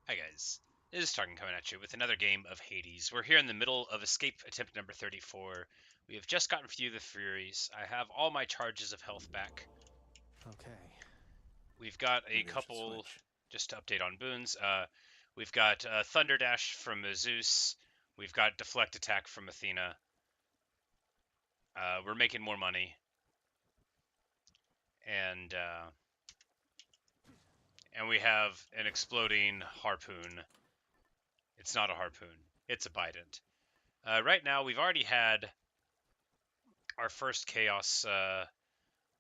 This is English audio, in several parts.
Hi guys, this is Tarkin coming at you with another game of Hades. We're here in the middle of escape attempt number 34. We have just gotten through the Furies. I have all my charges of health back. Okay. We've got a Maybe I should couple, switch. just to update on boons, we've got Thunder Dash from Zeus. We've got Deflect Attack from Athena. We're making more money. And, uh, and we have an exploding harpoon. It's not a harpoon, it's a Bident. Right now, we've already had our first Chaos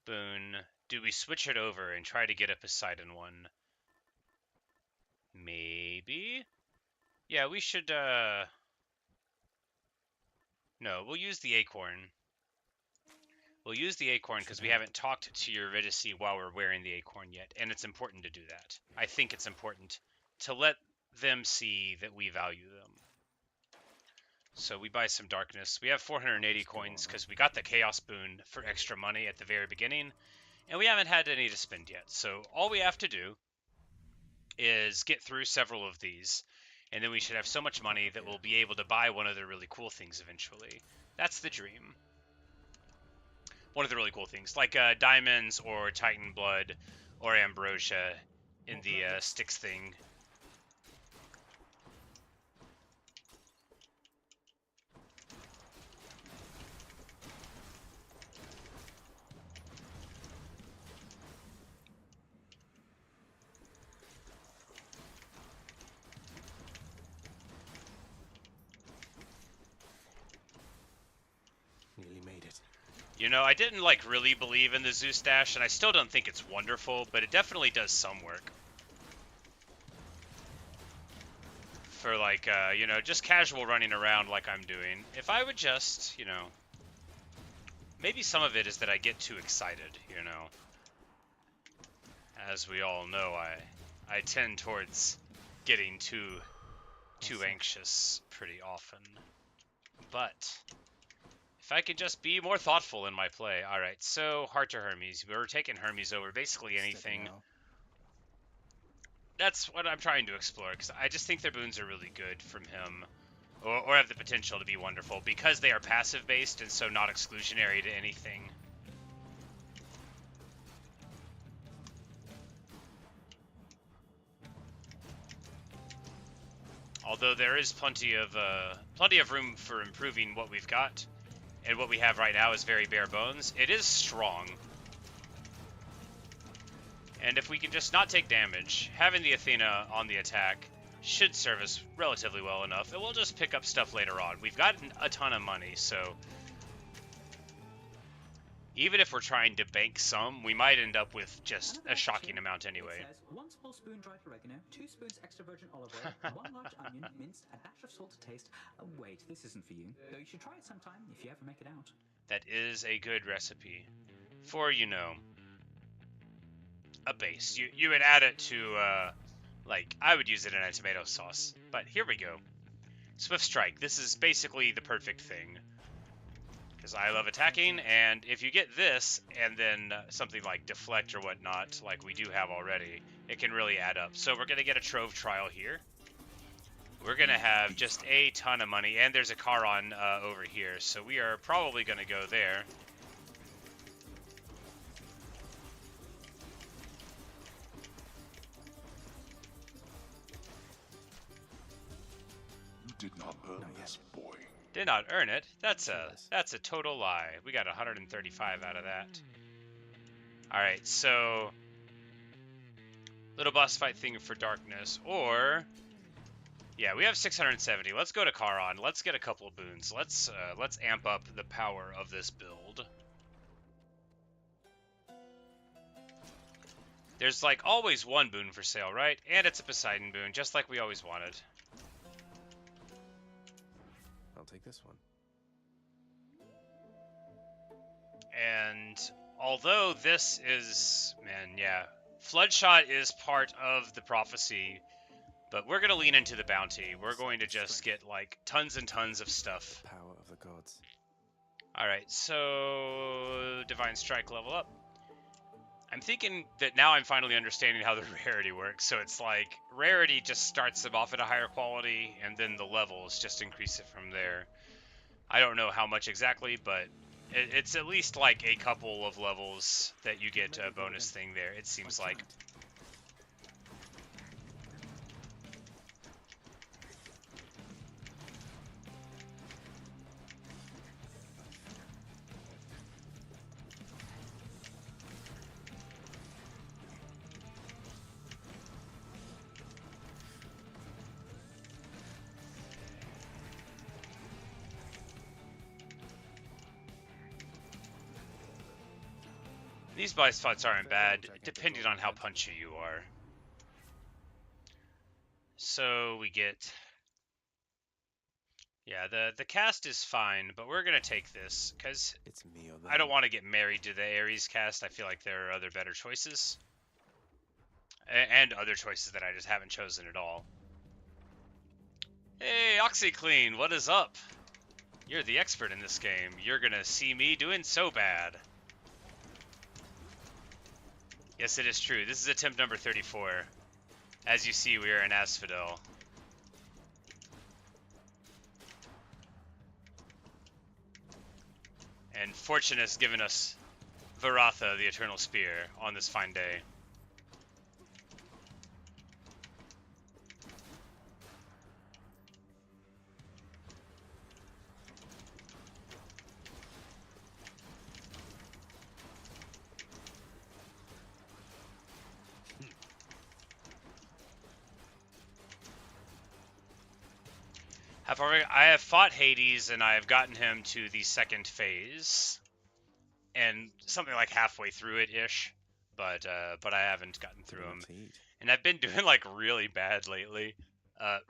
boon. Do we switch it over and try to get a Poseidon one? Maybe? Yeah, we should, no, we'll use the Acorn. We'll use the Acorn because we haven't talked to Eurydice while we're wearing the Acorn yet, and it's important to do that. I think it's important to let them see that we value them. So we buy some Darkness. We have 480 coins because we got the Chaos boon for extra money at the very beginning, and we haven't had any to spend yet. So all we have to do is get through several of these, and then we should have so much money that we'll be able to buy one of the really cool things eventually. That's the dream. One of the really cool things, like diamonds or Titan blood or ambrosia in the Styx thing. Nearly made it. You know, I didn't like really believe in the Zeus dash, and I still don't think it's wonderful, but it definitely does some work. For like, you know, just casual running around like I'm doing. If I would just, you know, maybe some of it is that I get too excited, you know. As we all know, I tend towards getting too anxious pretty often. But if I could just be more thoughtful in my play. All right, so Heart to Hermes. We're taking Hermes over basically anything. That's what I'm trying to explore because I just think their boons are really good from him, or have the potential to be wonderful because they are passive based and so not exclusionary to anything. Although there is plenty of room for improving what we've got, and what we have right now is very bare bones. It is strong, and if we can just not take damage, having the Athena on the attack should serve us relatively well enough. And we'll just pick up stuff later on. We've got a ton of money, so even if we're trying to bank some, we might end up with just a shocking amount anyway. It says 1 small spoon dried oregano, 2 spoons extra virgin olive oil, 1 large onion, minced, a dash of salt to taste. Wait, this isn't for you. Though you should try it sometime if you ever make it out. That is a good recipe for, you know, a base. You would add it to, like, I would use it in a tomato sauce. But here we go. Swift Strike. This is basically the perfect thing. Because I love attacking, and if you get this, and then something like Deflect or whatnot, like we do have already, it can really add up. So we're going to get a Trove Trial here. We're going to have just a ton of money, and there's a Charon over here, so we are probably going to go there. You did not earn this, boy. Did not earn it. That's a total lie. We got 135 out of that. Alright, so little boss fight thing for darkness, or yeah, we have 670. Let's go to Charon. Let's get a couple of boons. Let's amp up the power of this build. There's like always one boon for sale, right? And it's a Poseidon boon, just like we always wanted. I'll take this one. And although this is, man, yeah, Floodshot is part of the prophecy, but we're going to lean into the bounty. We're going to just get like tons and tons of stuff. Power of the gods. Alright, so Divine Strike level up. I'm thinking that now I'm finally understanding how the rarity works. So it's like rarity just starts them off at a higher quality, and then the levels just increase it from there. I don't know how much exactly, but it's at least like a couple of levels that you get a bonus thing there, it seems like. These boss fights aren't bad, depending on how punchy you are. So we get... Yeah, the cast is fine, but we're going to take this, because I don't want to get married to the Ares cast. I feel like there are other better choices. And other choices that I just haven't chosen at all. Hey, OxyClean, what is up? You're the expert in this game. You're going to see me doing so bad. Yes, it is true. This is attempt number 34. As you see, we are in Asphodel. And fortune has given us Varatha, the Eternal Spear, on this fine day. I have fought Hades, and I have gotten him to the second phase, and something like halfway through it-ish, but I haven't gotten through him. And I've been doing like really bad lately,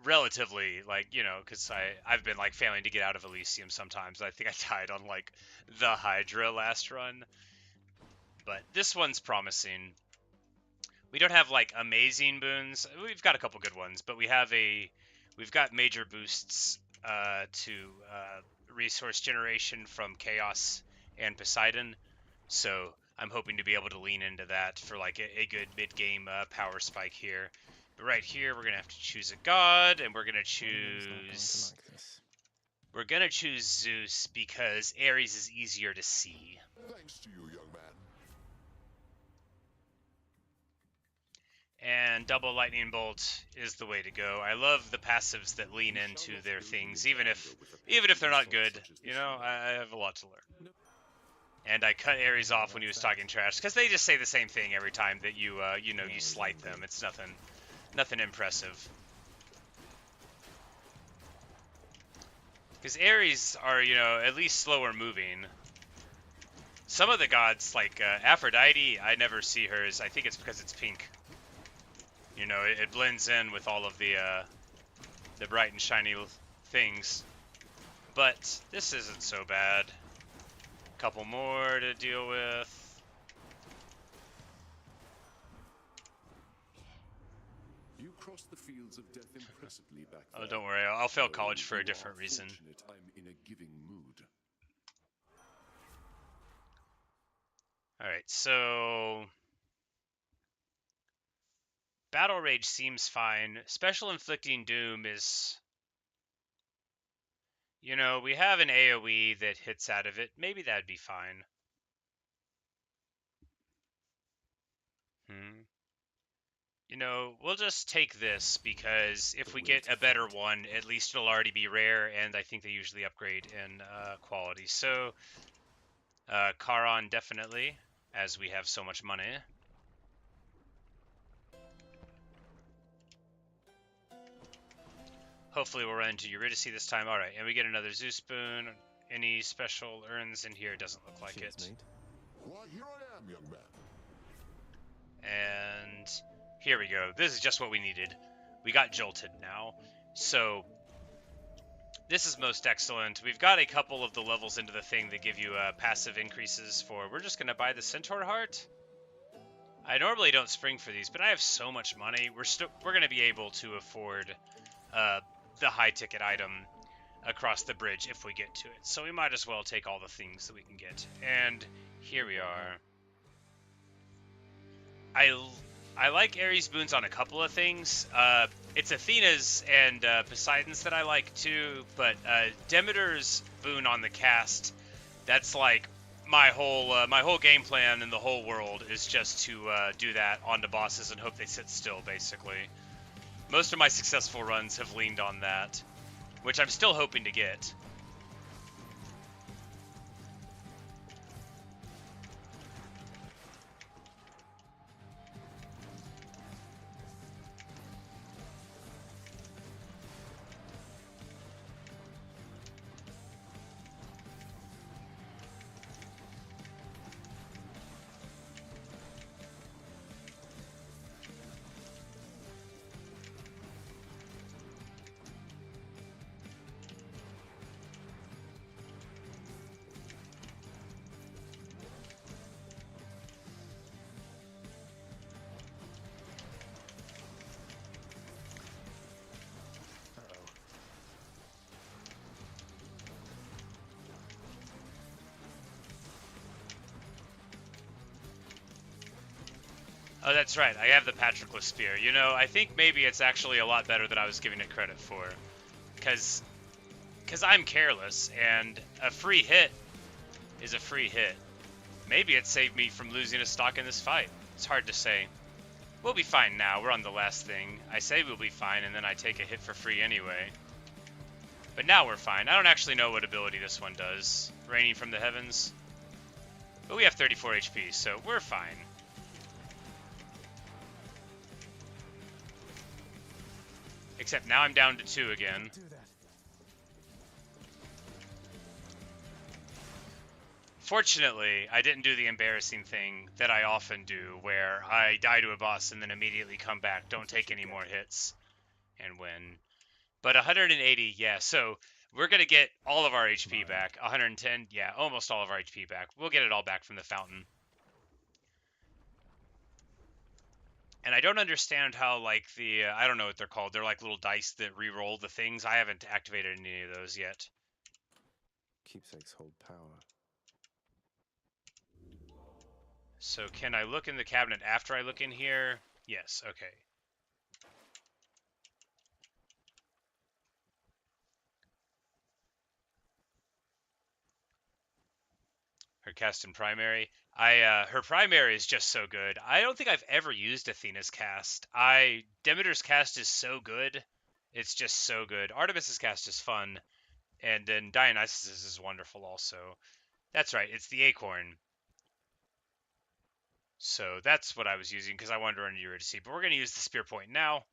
relatively, like, you know, because I've been like failing to get out of Elysium sometimes. I think I died on like the Hydra last run, but this one's promising. We don't have like amazing boons. We've got a couple good ones, but we've got major boosts to resource generation from Chaos and Poseidon, so I'm hoping to be able to lean into that for like a good mid-game power spike here. But right here, we're gonna have to choose a god, and we're gonna choose Zeus because Ares is easier to see. Thanks to you, young man. And double lightning bolt is the way to go. I love the passives that lean into their things, even if they're not good. You know, I have a lot to learn. And I cut Ares off when he was talking trash, because they just say the same thing every time that you slight them. It's nothing impressive. Because Ares are, at least slower moving. Some of the gods, like Aphrodite, I never see hers. I think it's because it's pink. You know, it blends in with all of the bright and shiny things. But this isn't so bad. Couple more to deal with. You crossed the fields of death impressively back Oh, there. don't worry. I'll fail college for a different reason. I'm in a giving mood. Alright, so... Battle Rage seems fine. Special Inflicting Doom is... You know, we have an AoE that hits out of it. Maybe that'd be fine. You know, we'll just take this, because if we get a better one, at least it'll already be rare, and I think they usually upgrade in quality. So, Charon definitely, as we have so much money. Hopefully we'll run into Eurydice this time. Alright, and we get another Zeus boon. Any special urns in here? Doesn't look like it. Why, here I am, young man. And here we go. This is just what we needed. We got jolted now. So, this is most excellent. We've got a couple of the levels into the thing that give you passive increases for... We're just going to buy the Centaur Heart. I normally don't spring for these, but I have so much money. We're going to be able to afford... the high-ticket item across the bridge if we get to it. So we might as well take all the things that we can get. And here we are. I like Ares boons on a couple of things. It's Athena's and Poseidon's that I like too, but Demeter's boon on the cast, that's like my whole game plan in the whole world is just to do that onto bosses and hope they sit still, basically. Most of my successful runs have leaned on that, which I'm still hoping to get. Oh, that's right. I have the Patroclus Spear. You know, I think maybe it's actually a lot better than I was giving it credit for. Because I'm careless, and a free hit is a free hit. Maybe it saved me from losing a stock in this fight. It's hard to say. We'll be fine now. We're on the last thing. I say we'll be fine, and then I take a hit for free anyway. But now we're fine. I don't actually know what ability this one does. Raining from the heavens. But we have 34 HP, so we're fine. Except now I'm down to 2 again. Fortunately, I didn't do the embarrassing thing that I often do, where I die to a boss and then immediately come back, don't take any more hits, and win. But 180, yeah, so we're going to get all of our HP back. 110, yeah, almost all of our HP back. We'll get it all back from the fountain. And I don't understand how, like, the, I don't know what they're called. They're like little dice that re-roll the things. I haven't activated any of those yet. Keepsakes hold power. So can I look in the cabinet after I look in here? Yes, okay. Her cast in primary. Her primary is just so good. I don't think I've ever used Athena's cast. Demeter's cast is so good. It's just so good. Artemis's cast is fun. And then Dionysus is wonderful also. That's right, it's the Acorn. So that's what I was using because I wanted to run Eurydice. But we're going to use the Spear Point now.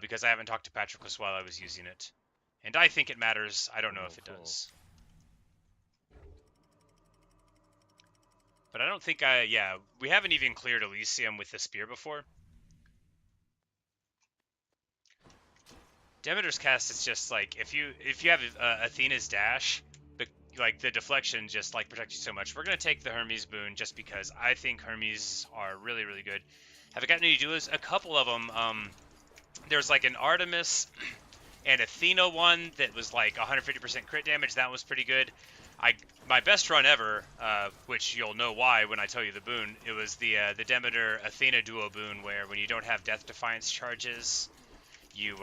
Because I haven't talked to Patroclus while I was using it. And I think it matters. I don't know if it does. But I don't think yeah, we haven't even cleared Elysium with the spear before. Demeter's cast is just like, if you have Athena's dash, like the deflection just like protects you so much. We're going to take the Hermes boon just because I think Hermes are really, really good. Have I gotten any duos? A couple of them. There's like an Artemis and Athena one that was like 150% crit damage. That was pretty good. My best run ever, which you'll know why when I tell you the boon, it was the Demeter Athena duo boon, where when you don't have Death Defiance charges, you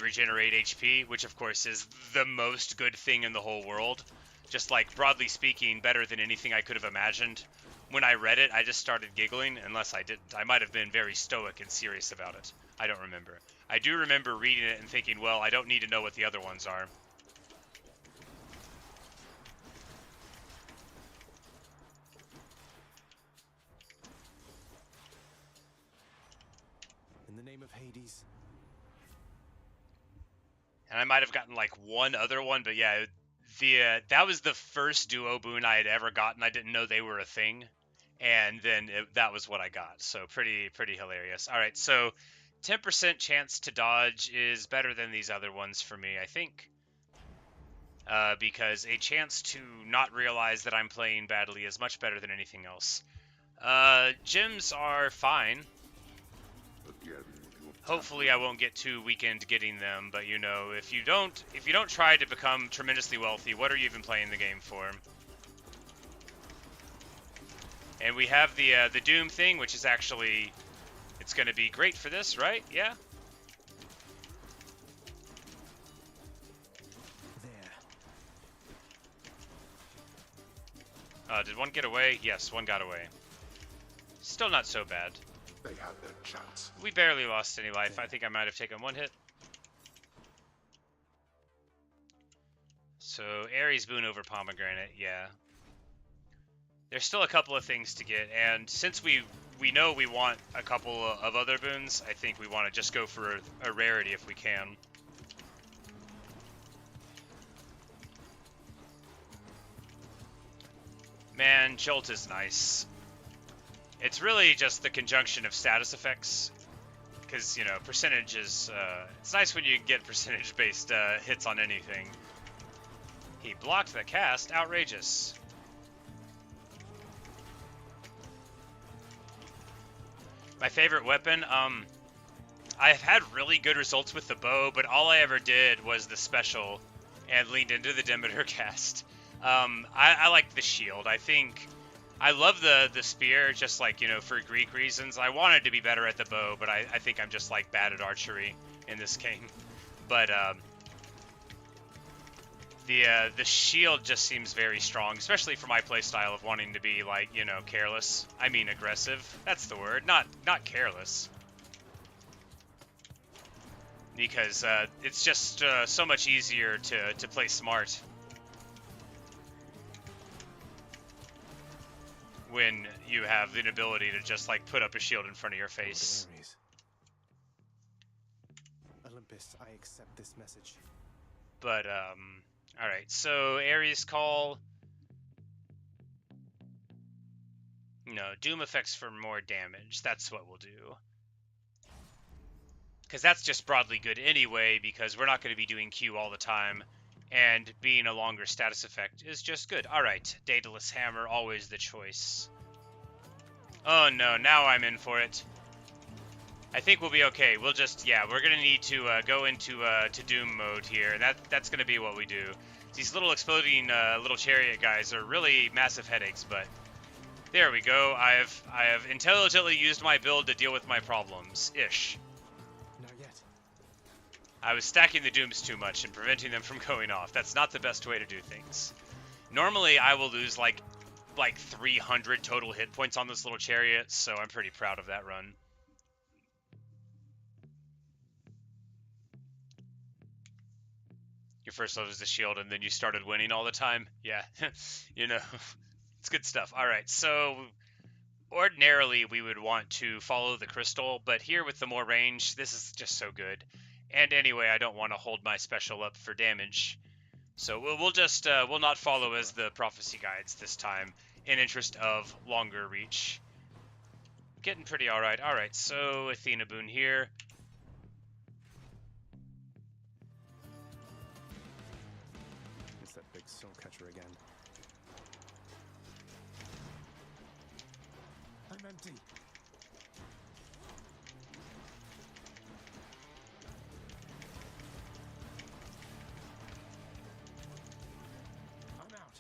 regenerate HP, which of course is the most good thing in the whole world. Just like, broadly speaking, better than anything I could have imagined. When I read it, I just started giggling, unless I didn't. I might have been very stoic and serious about it. I don't remember. I do remember reading it and thinking, well, I don't need to know what the other ones are. In the name of Hades. And I might have gotten like one other one, but yeah, that was the first duo boon I had ever gotten. I didn't know they were a thing, and then that was what I got. So pretty hilarious. All right, so 10% chance to dodge is better than these other ones for me, I think, because a chance to not realize that I'm playing badly is much better than anything else. Gems are fine. Hopefully I won't get too weakened getting them, but you know, if you don't try to become tremendously wealthy, what are you even playing the game for? And we have the Doom thing, which is actually, it's going to be great for this, right? Yeah. There. Did one get away? Yes, one got away. Still not so bad. They had their chance. We barely lost any life. I think I might have taken one hit. So, Ares Boon over Pomegranate, yeah. There's still a couple of things to get, and since we know we want a couple of other boons, I think we want to just go for a rarity if we can. Man, Jolt is nice. It's really just the conjunction of status effects, because, you know, percentage is, it's nice when you get percentage-based hits on anything. He blocked the cast. Outrageous. My favorite weapon, I've had really good results with the bow, but all I ever did was the special and leaned into the Demeter cast. I like the shield. I love the spear, just like, you know, for Greek reasons. I wanted to be better at the bow, but I think I'm just, like, bad at archery in this game. But, the shield just seems very strong, especially for my playstyle of wanting to be, like, you know, careless. I mean aggressive. That's the word. Not careless. Because, it's just, so much easier to play smart when you have the ability to just, like, put up a shield in front of your face. Ares. Olympus, I accept this message. But, alright, so Ares Call. No, Doom effects for more damage. That's what we'll do. Because that's just broadly good anyway, because we're not going to be doing Q all the time. And being a longer status effect is just good. Alright, Daedalus Hammer, always the choice. Oh no, now I'm in for it. I think we'll be okay. We'll just, yeah, we're gonna need to go into to Doom mode here. That's gonna be what we do. These little exploding little chariot guys are really massive headaches, but there we go. I have intelligently used my build to deal with my problems, ish. Not yet. I was stacking the Dooms too much and preventing them from going off. That's not the best way to do things. Normally, I will lose like 300 total hit points on this little chariot, so I'm pretty proud of that run. Your first love is the shield, and then you started winning all the time. Yeah, you know, it's good stuff. All right, so ordinarily we would want to follow the crystal, but here with the more range, this is just so good. And anyway, I don't want to hold my special up for damage, so we'll just we'll not follow as the prophecy guides this time, in interest of longer reach. Getting pretty all right. All right, so Athena Boon here. It's that big soul catcher again. I'm empty. I'm out.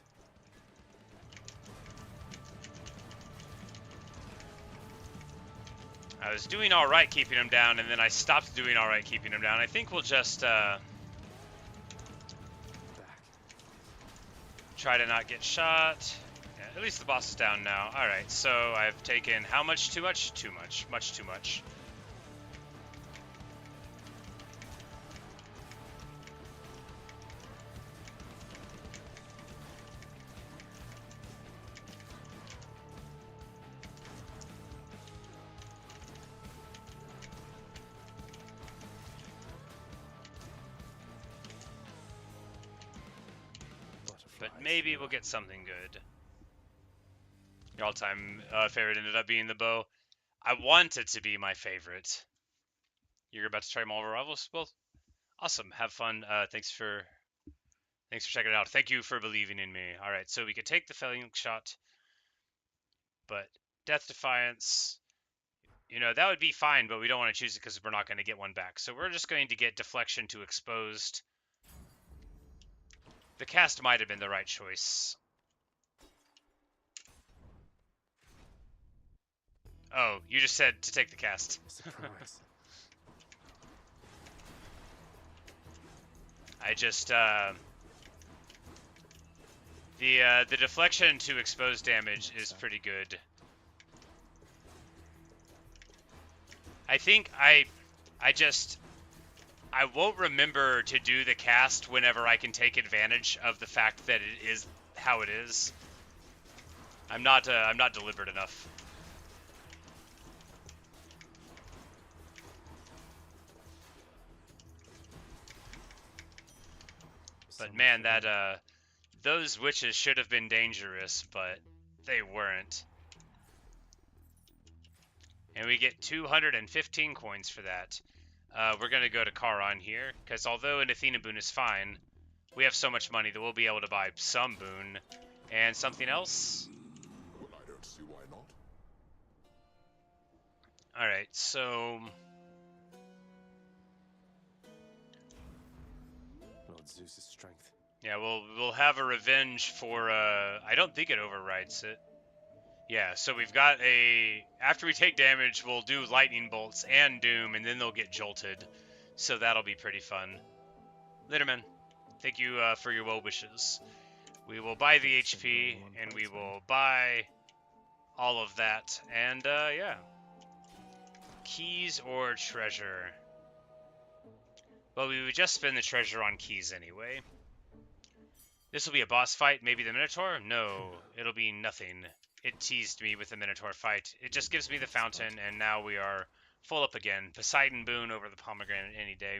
I was doing all right keeping him down, and then I stopped doing all right keeping him down. I think we'll just Back. try to not get shot. Yeah, at least the boss is down now. All right, so I've taken how much? Too much? Too much. Much too much. But maybe we'll get something good. Your all-time favorite ended up being the bow. I want it to be my favorite. You're about to try Marvel Rivals? Well, awesome. Have fun. Thanks for checking it out. Thank you for believing in me. All right, so we could take the Felling shot, but Death Defiance, you know, that would be fine, but we don't want to choose it because we're not going to get one back. So we're just going to get Deflection to Exposed. The cast might have been the right choice. Oh, you just said to take the cast. Surprise. I just, the deflection to exposed damage is pretty good. I think I won't remember to do the cast whenever I can take advantage of the fact that it is how it is. I'm not deliberate enough. But man, that those witches should have been dangerous, but they weren't. And we get 215 coins for that. We're gonna go to Charon here, because although an Athena boon is fine, we have so much money that we'll be able to buy some boon and something else. Well, I don't see why not. All right, so Lord Zeus's strength. yeah, we'll have a revenge for. I don't think it overrides it. Yeah, so we've got after we take damage, we'll do lightning bolts and doom, and then they'll get jolted. So that'll be pretty fun. Laterman, thank you for your well wishes. We will buy the HP, and we will buy all of that. And yeah, keys or treasure. Well, we would just spend the treasure on keys anyway. This will be a boss fight, maybe the Minotaur? No, it'll be nothing. It teased me with the Minotaur fight. It just gives me the fountain, and now we are full up again. Poseidon boon over the pomegranate any day.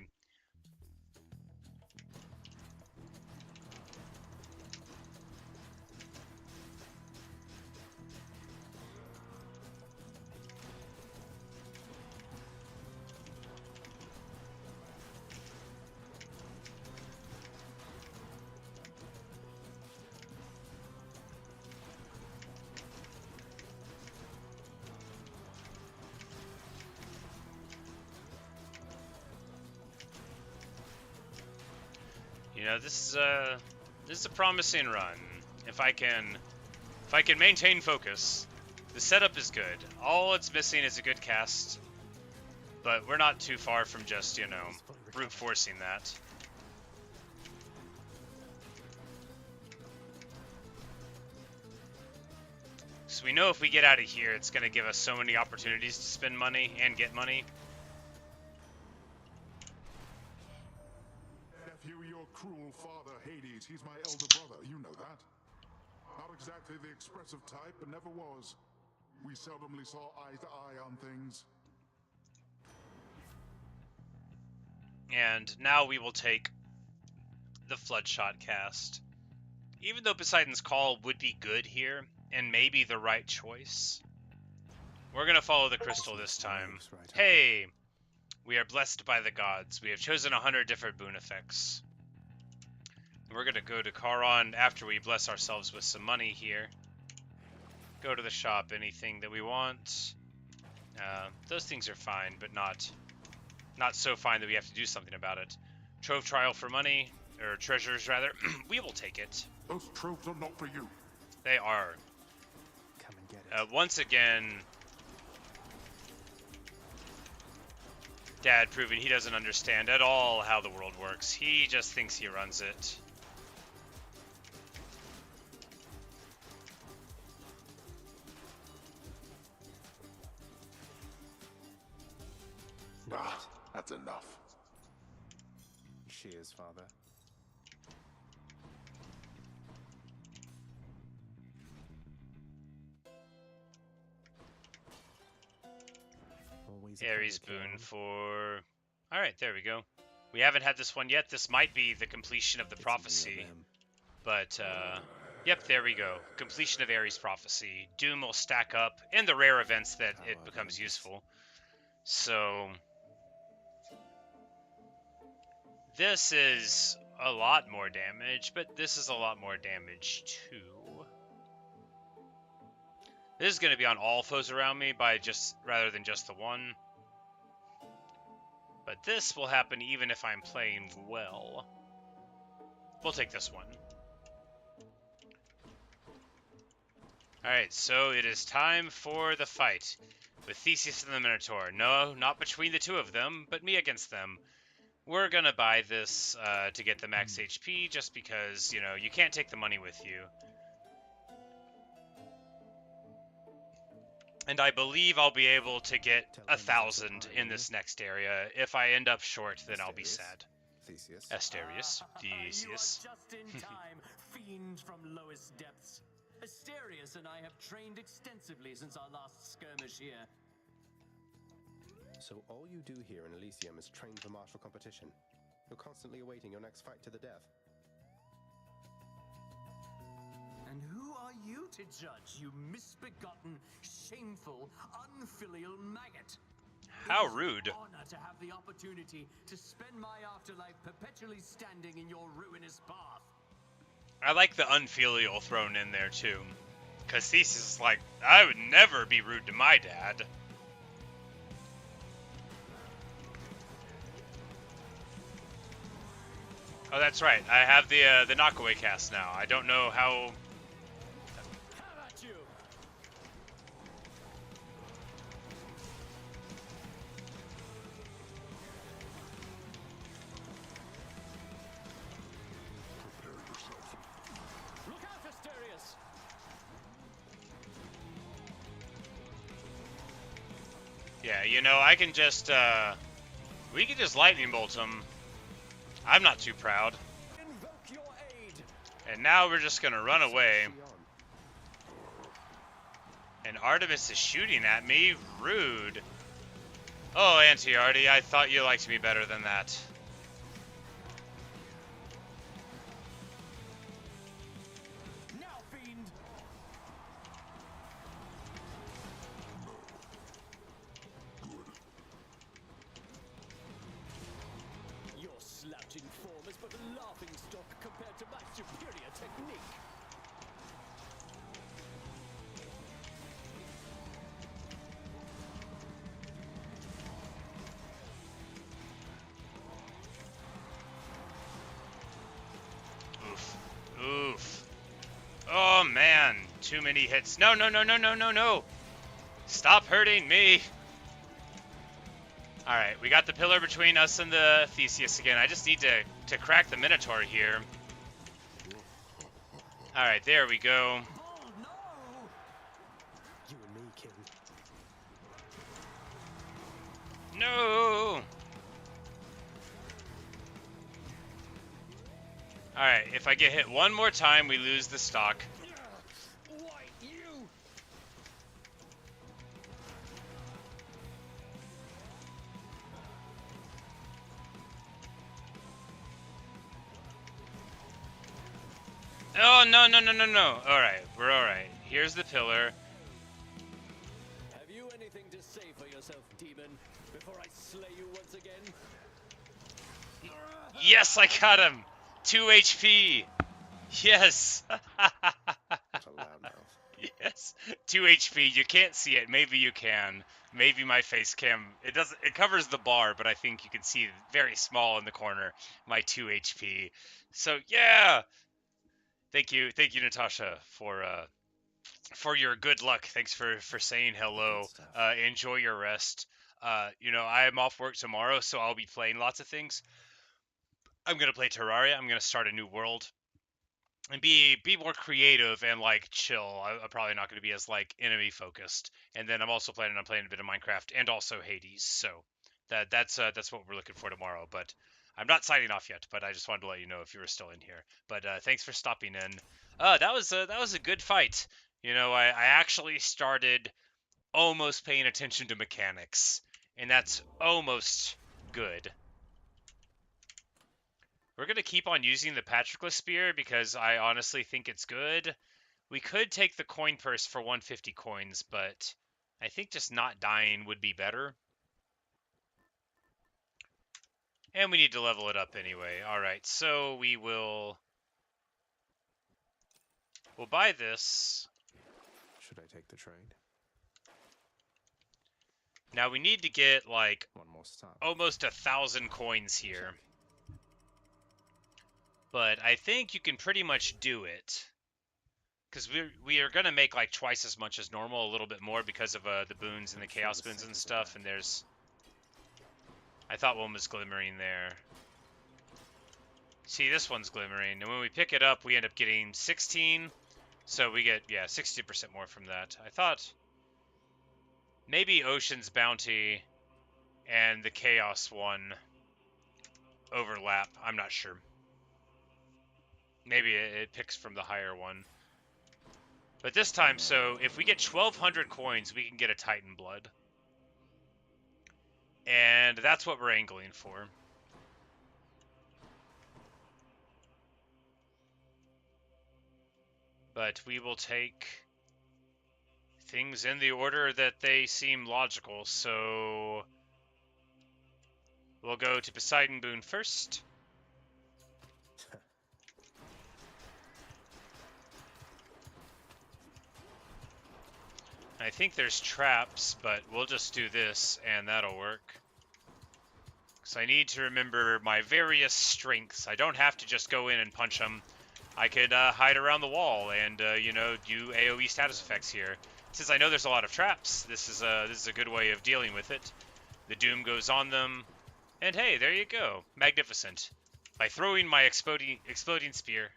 You know, this is a promising run. If I can maintain focus, the setup is good. All it's missing is a good cast, but we're not too far from just, you know, brute forcing that. So we know if we get out of here, it's going to give us so many opportunities to spend money and get money. Nephew, your cruel father, Hades, he's my elder brother, you know that. Not exactly the expressive type, but never was. We seldomly saw eye to eye on things. And now we will take the Floodshot cast. Even though Poseidon's Call would be good here, and maybe the right choice, we're going to follow the crystal this time. Hey! We are blessed by the gods. We have chosen 100 different boon effects. We're going to go to Charon after we bless ourselves with some money here. Go to the shop, anything that we want. Those things are fine, but not so fine that we have to do something about it. Trove trial for money, or treasures rather. We will take it. Those tropes are not for you. They are. Come and get it. Once again, Dad proving he doesn't understand at all how the world works. He just thinks he runs it. Ah, that's enough. She is, father. Always a Ares pleasure, boon Charon. for... Alright, there we go. We haven't had this one yet. This might be the completion of the It's prophecy. me or them. But, yep, there we go. Completion of Ares prophecy. Doom will stack up in the rare events that it becomes useful. So... this is a lot more damage, but this is a lot more damage too. This is going to be on all foes around me rather than just the one. But this will happen even if I'm playing well. We'll take this one. Alright, so it is time for the fight. with Theseus and the Minotaur. No, not between the two of them, but me against them. We're gonna buy this to get the max HP, just because, you know, you can't take the money with you. And I believe I'll be able to get 1,000 in this next area. If I end up short, then I'll be sad. Theseus. Asterius. Theseus. You are just in time, fiend from lowest depths. Asterius and I have trained extensively since our last skirmish here. So all you do here in Elysium is train for martial competition. You're constantly awaiting your next fight to the death. And who are you to judge, you misbegotten, shameful, unfilial maggot? How It is an rude. honor to have the opportunity to spend my afterlife perpetually standing in your ruinous path. I like the unfilial thrown in there too. Because Theseus is like, I would never be rude to my dad. Oh, that's right. I have the knockaway cast now. I don't know how. How about you? Look out, Asterius! Yeah, you know, I can just we can just lightning bolt him. I'm not too proud. Invoke your aid! And now we're just gonna run away. Push on. And Artemis is shooting at me. Rude. Oh, Antiarty, I thought you liked me better than that. Now, fiend! Your slouching form is but a laughing stock compared to my superior technique. Oof. Oof. Oh, man. Too many hits. No, no, no, no, no, no, no. Stop hurting me. Alright, we got the pillar between us and the Theseus again. I just need to crack the Minotaur here. Alright, there we go. Oh no! You and me, King. No! Alright, if I get hit one more time, we lose the stock. Why, you! Oh, no, no, no, no, no. Alright, we're alright. Here's the pillar. Have you anything to say for yourself, demon, before I slay you once again? Yes, I got him! 2 HP! Yes! What a loudmouth. Yes! 2 HP. You can't see it. Maybe you can. Maybe my face cam... It covers the bar, but I think you can see very small in the corner my 2 HP. So, yeah! Thank you, Natasha, for your good luck. Thanks for saying hello. Good stuff. Enjoy your rest. You know, I'm off work tomorrow, so I'll be playing lots of things. I'm gonna play Terraria. I'm gonna start a new world and be more creative and like chill. I'm probably not gonna be as like enemy focused. And then I'm also planning on playing a bit of Minecraft and also Hades. So that's what we're looking for tomorrow. But I'm not signing off yet. But I just wanted to let you know if you were still in here. But thanks for stopping in. That was a good fight. You know, I actually started almost paying attention to mechanics, and that's almost good. We're going to keep on using the Patroclus Spear because I honestly think it's good. We could take the coin purse for 150 coins, but I think just not dying would be better. And we need to level it up anyway. Alright, so we'll buy this. Should I take the trade? Now we need to get like One more stop. almost 1,000 coins here. But I think you can pretty much do it. because we are gonna make like twice as much as normal, a little bit more because of the boons and the chaos boons and stuff. And there's, I thought one was glimmering there. See, this one's glimmering, and when we pick it up, we end up getting 16. So we get, yeah, 60% more from that. I thought maybe Ocean's Bounty and the Chaos one overlap. I'm not sure. Maybe it picks from the higher one. But this time, so if we get 1,200 coins, we can get a Titan Blood. And that's what we're angling for. But we will take things in the order that they seem logical. So we'll go to Poseidon Boon first. I think there's traps, but we'll just do this and that'll work. Because I need to remember my various strengths. I don't have to just go in and punch them. I could hide around the wall and, you know, do AoE status effects here. Since I know there's a lot of traps, this is a good way of dealing with it. The Doom goes on them, and hey, there you go. Magnificent. By throwing my exploding spear,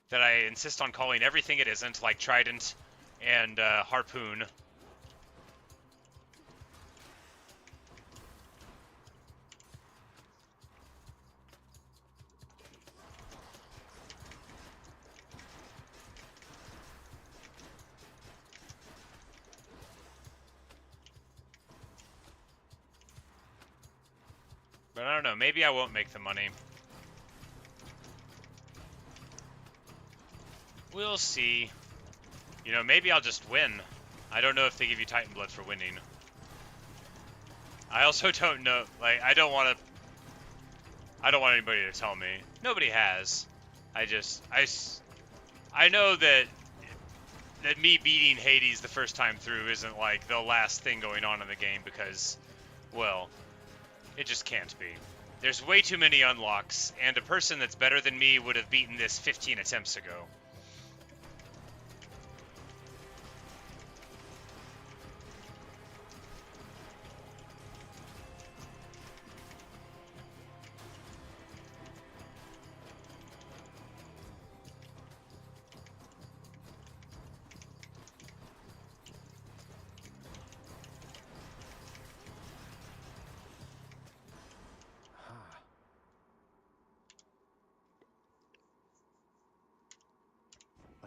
that I insist on calling everything it isn't, like Trident and Harpoon. But I don't know, maybe I won't make the money. We'll see. You know, maybe I'll just win. I don't know if they give you Titan Blood for winning. I also don't know, like, I don't want anybody to tell me. Nobody has. I know that me beating Hades the first time through isn't like the last thing going on in the game because, well, it just can't be. There's way too many unlocks, and a person that's better than me would have beaten this 15 attempts ago.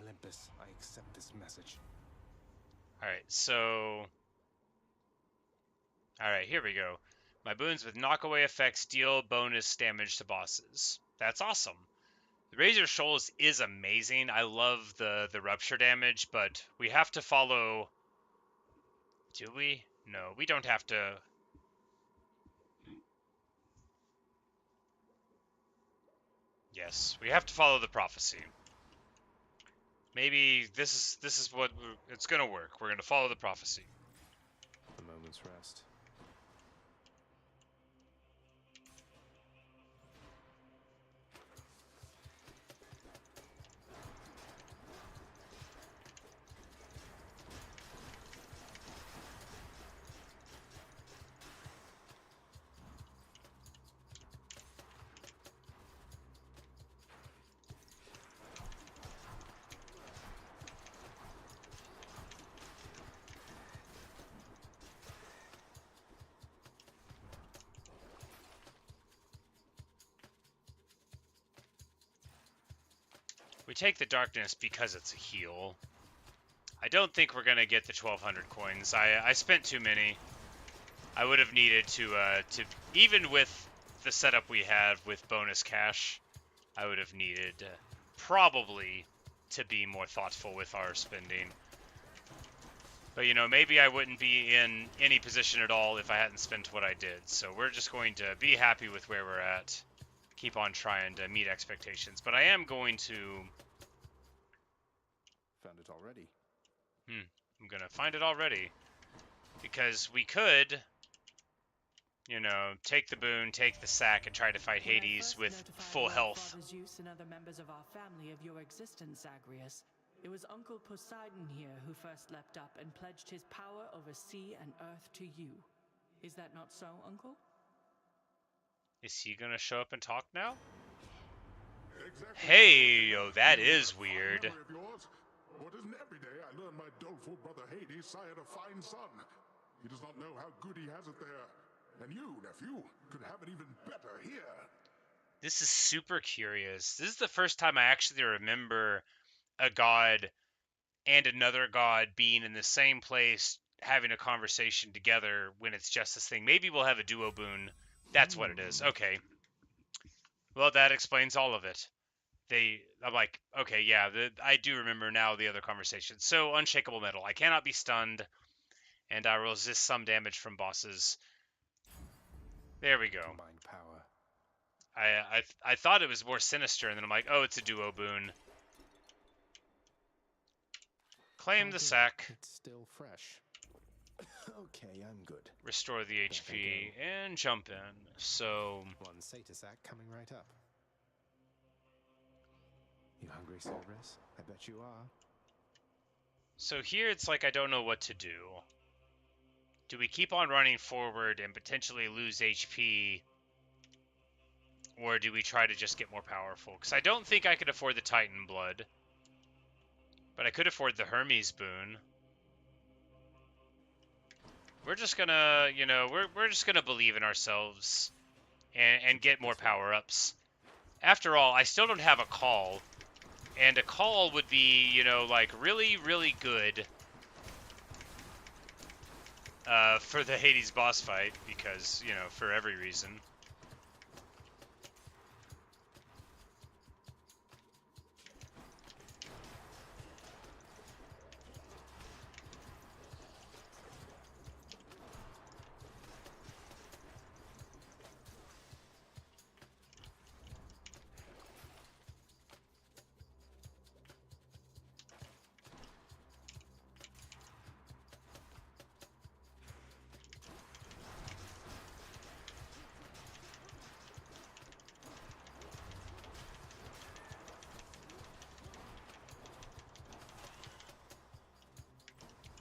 Olympus, I accept this message. Alright, so... Alright, here we go. My boons with knockaway effects deal bonus damage to bosses. That's awesome. The Razor Shoals is amazing. I love the rupture damage, but we have to follow... Do we? No, we don't have to... Yes, we have to follow the prophecy. Maybe this is what it's gonna work. We're gonna follow the prophecy. A moment's rest. We take the darkness because it's a heal. I don't think we're gonna get the 1,200 coins. I spent too many. I would have needed to even with the setup we have with bonus cash, I would have needed probably to be more thoughtful with our spending. But you know, maybe I wouldn't be in any position at all if I hadn't spent what I did. So we're just going to be happy with where we're at. Keep on trying to meet expectations. But I am going to... Found it already. I'm gonna find it already. Because we could, you know, take the boon, take the sack, and try to fight Hades with full health. Zeus and other members of our family of your existence, Zagreus. It was Uncle Poseidon here who first leapt up and pledged his power over sea and earth to you. Is that not so, Uncle? Is he gonna show up and talk now? Exactly. Hey, yo, that is Fine weird. memory of yours. What isn't every day I learn my doleful brother Hades sired a fine son. He does not know how good he has it there. And you, nephew, could have it even better here. This is super curious. This is the first time I actually remember a god and another god being in the same place having a conversation together when it's just this thing. Maybe we'll have a duo boon. That's what it is. Okay. Well, that explains all of it. I'm like, okay, yeah, I do remember now the other conversation. So, unshakable metal. I cannot be stunned, and I resist some damage from bosses. There we go. Combined power. I thought it was more sinister, and then I'm like, oh, it's a duo boon. Claim the Good. sack. It's still fresh. Okay, I'm good. Restore the HP, and jump in. So, One Satyr sack coming right up. You hungry, Cerberus? I bet you are. so here it's like I don't know what to do. Do we keep on running forward and potentially lose HP? Or do we try to just get more powerful? Because I don't think I could afford the Titan Blood. But I could afford the Hermes boon. We're just gonna, you know, we're just gonna believe in ourselves and get more power-ups. After all, I still don't have a call. And a call would be, you know, like, really, really good for the Hades boss fight. Because, you know, for every reason.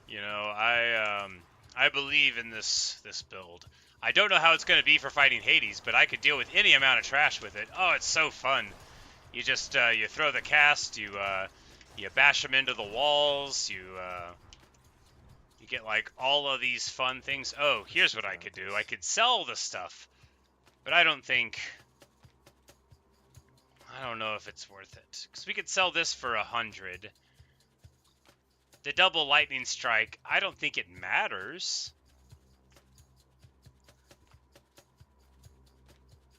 You know, I believe in this build. I don't know how it's going to be for fighting Hades, but I could deal with any amount of trash with it. Oh, it's so fun. You just you throw the cast, you bash them into the walls, you get like all of these fun things. Oh, here's what I could do. I could sell the stuff, but I don't know if it's worth it, because we could sell this for 100. The double lightning strike, I don't think it matters.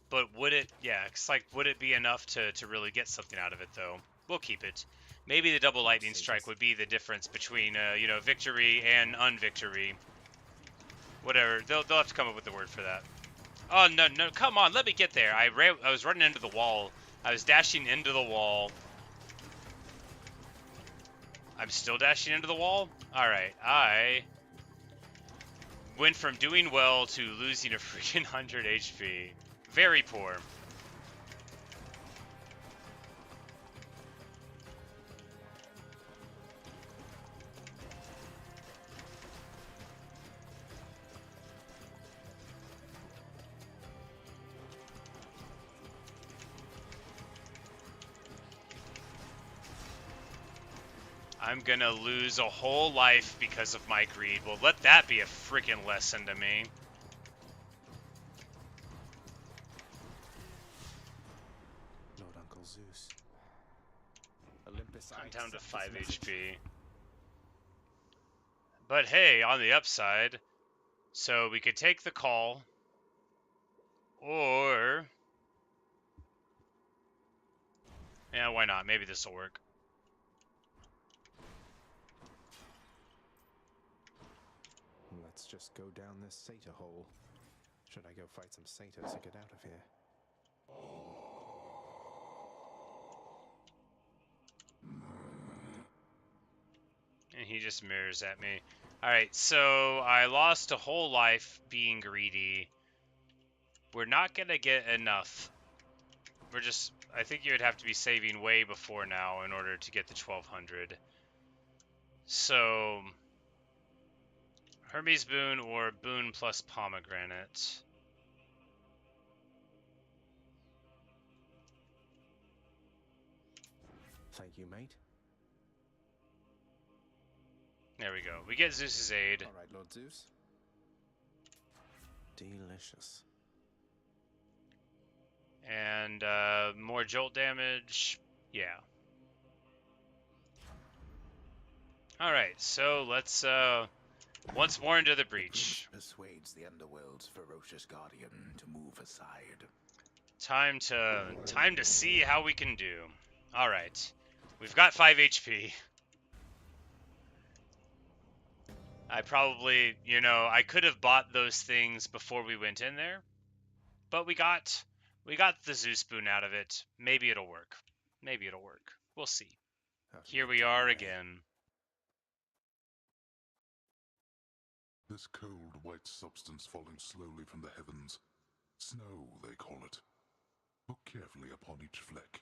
But would it, yeah, it's like, would it be enough to really get something out of it, though? We'll keep it. Maybe the double lightning strike would be the difference between, you know, victory and unvictory. Whatever, they'll have to come up with the word for that. Oh, no, come on, let me get there. I was running into the wall. I was dashing into the wall. I'm still dashing into the wall? Alright, I went from doing well to losing a freaking 100 HP. Very poor. I'm gonna lose a whole life because of my greed. Well, let that be a freaking lesson to me. Lord Uncle Zeus. Olympus. I'm down to 5 HP. But hey, on the upside, so we could take the call, or... yeah, why not? Maybe this will work. Let's just go down this satyr hole. Should I go fight some satyrs to get out of here? And he just mirrors at me. Alright, so I lost a whole life being greedy. We're not gonna get enough. I think you would have to be saving way before now in order to get the 1200. So, Hermes boon or boon plus pomegranate. Thank you, mate. There we go. We get Zeus's aid. All right, Lord Zeus. Delicious. And more jolt damage. Yeah. Alright, so let's once more into the breach. Persuades the underworld's ferocious guardian to move aside. Time to see how we can do. Alright. We've got 5 HP. I probably, I could have bought those things before we went in there. But we got the Zeus boon out of it. Maybe it'll work. Maybe it'll work. We'll see. Here we are again. This cold, white substance falling slowly from the heavens. Snow, they call it. Look carefully upon each fleck.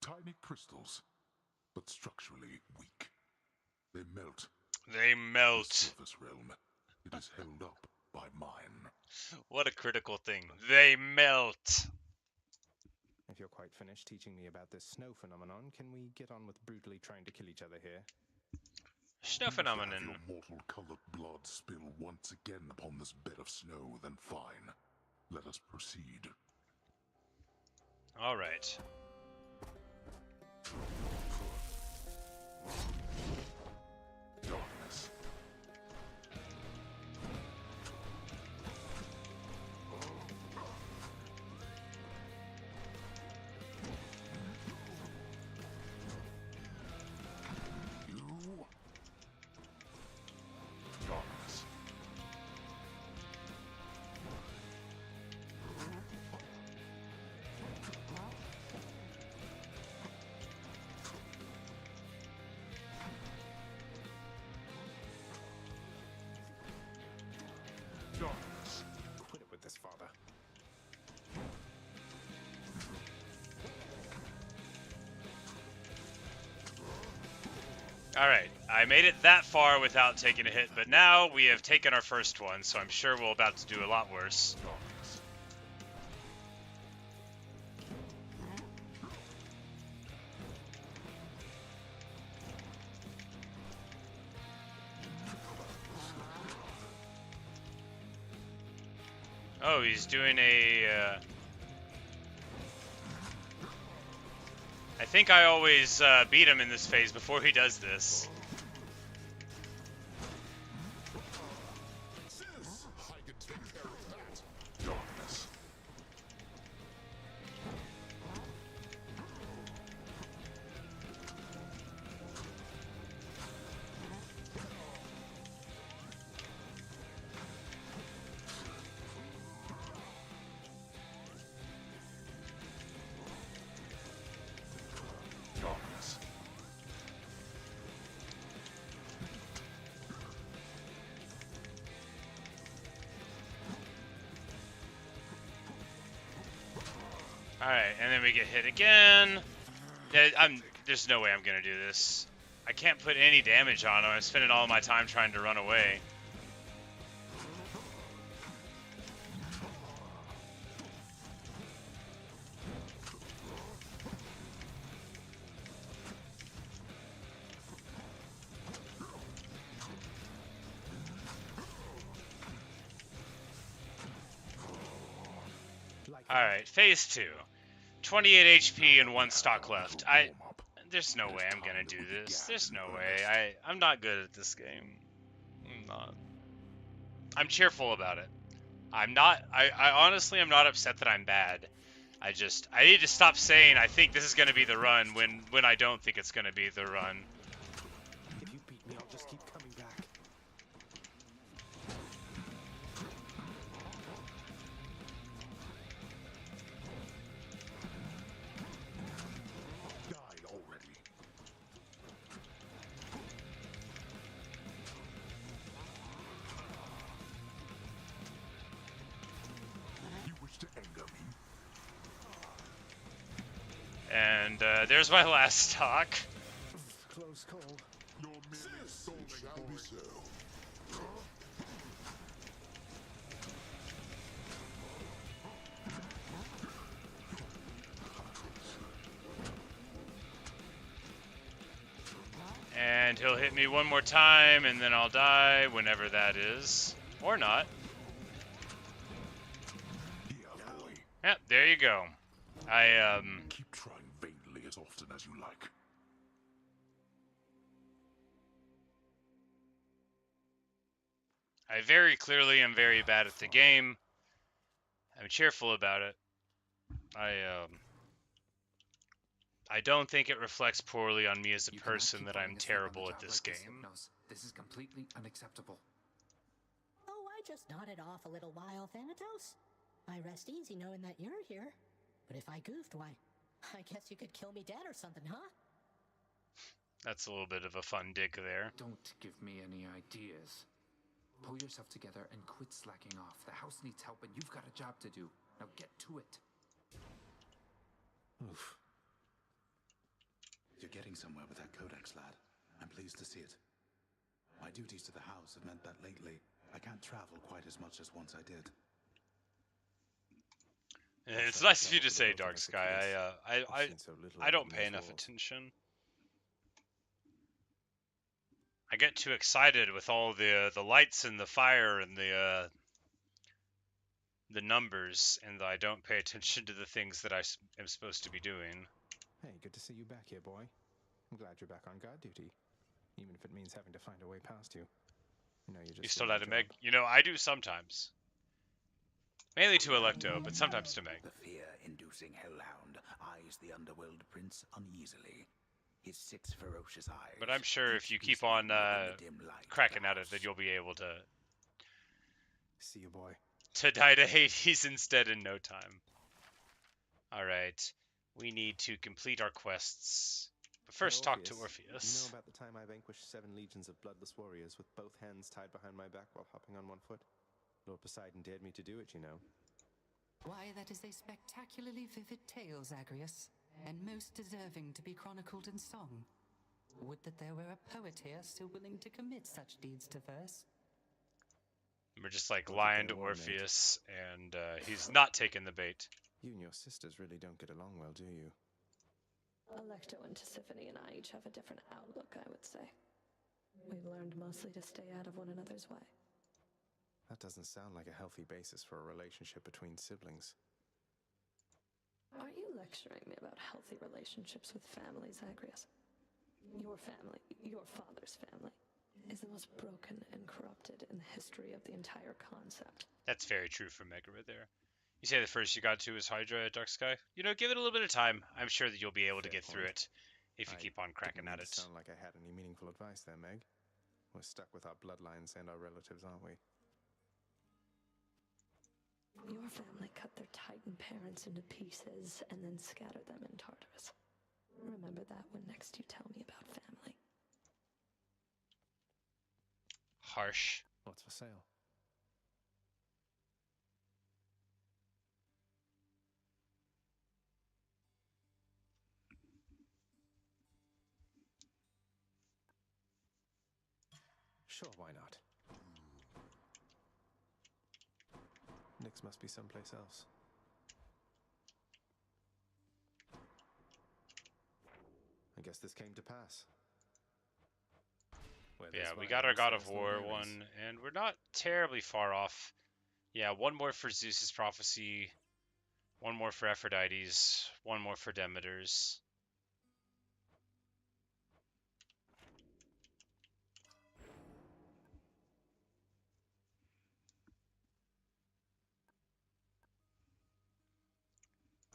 Tiny crystals, but structurally weak. They melt. They melt. The surface realm. It is held up by mine. What a critical thing. They melt. If you're quite finished teaching me about this snow phenomenon, can we get on with brutally trying to kill each other here? Snow Have phenomenon. your mortal colored blood spill once again upon this bed of snow, then fine. Let us proceed. All right. Darkness. You. Darkness. Darkness. Quit it with this, father. Alright, I made it that far without taking a hit, but now we have taken our first one, so I'm sure we're about to do a lot worse. Darkness. Oh, he's doing a... I think I always beat him in this phase before he does this. I can take care of that. Darkness. Darkness. Alright, and then we get hit again. There's no way I'm gonna do this. I can't put any damage on him. I'm spending all my time trying to run away. Alright, phase 2. 28 HP and 1 stock left. There's no way I'm gonna do this. There's no way. I'm not good at this game. I'm not. I'm cheerful about it. I'm not. I honestly am not upset that I'm bad. I need to stop saying I think this is gonna be the run when I don't think it's gonna be the run. If you beat me, I'll just keep coming back. Die already. You wish to anger me? And there's my last stock. Close call. Your And he'll hit me one more time, and then I'll die whenever that is. Or not. Yeah, boy. Yep, there you go. I Keep trying vainly as often as you like. very clearly am very bad at the game. I'm cheerful about it. I don't think it reflects poorly on me as a You cannot person keep that falling I'm asleep on the terrible at job this like game. Hypnos. This is completely unacceptable. Oh, I just nodded off a little while, Thanatos. I rest easy knowing that you're here. But if I goofed, why, I guess you could kill me dead or something, huh? That's a little bit of a fun dig there. Don't give me any ideas. Pull yourself together and quit slacking off. The house needs help and you've got a job to do. Now get to it. Oof. You're getting somewhere with that codex, lad. I'm pleased to see it. My duties to the house have meant that lately I can't travel quite as much as once I did. It's nice of you to say, Dark Sky. I don't pay enough attention. I get too excited with all the lights and the fire and the numbers, and I don't pay attention to the things that I am supposed to be doing. Hey, good to see you back here, boy. I'm glad you're back on guard duty, even if it means having to find a way past you. You know, You still had to Meg? You know, I do sometimes. Mainly to Electo, but sometimes to Meg. The fear-inducing hellhound eyes the underworld prince uneasily. His 6 ferocious eyes. But I'm sure if you keep on cracking at it, that you'll be able to see you, boy. To die to Hades instead in no time. Alright. We need to complete our quests. But first, talk to Orpheus. You know about the time I vanquished 7 legions of bloodless warriors with both hands tied behind my back while hopping on one foot? Lord Poseidon dared me to do it, you know. Why, that is a spectacularly vivid tale, Zagreus, and most deserving to be chronicled in song. Would that there were a poet here still willing to commit such deeds to verse. We're just like lying to Orpheus, and he's not taking the bait. You and your sisters really don't get along well, do you? Alecto and Tisiphone and I each have a different outlook, I would say. We've learned mostly to stay out of one another's way. That doesn't sound like a healthy basis for a relationship between siblings. Are you lecturing me about healthy relationships with families, Zagreus? Your family, your father's family, is the most broken and corrupted in the history of the entire concept. That's very true for Megara there. You say the first you got to is Hydra at Dark Sky? You know, give it a little bit of time. I'm sure that you'll be able to get through it if you keep on cracking at it. Sound like I had any meaningful advice there, Meg. We're stuck with our bloodlines and our relatives, aren't we? Your family cut their Titan parents into pieces and then scattered them in Tartarus. Remember that when next you tell me about family. Harsh. What's for sale? Sure, why not? Nyx must be someplace else. I guess this came to pass. Yeah, we got our God of War one, and we're not terribly far off. Yeah, one more for Zeus's prophecy, one more for Aphrodite's, one more for Demeter's.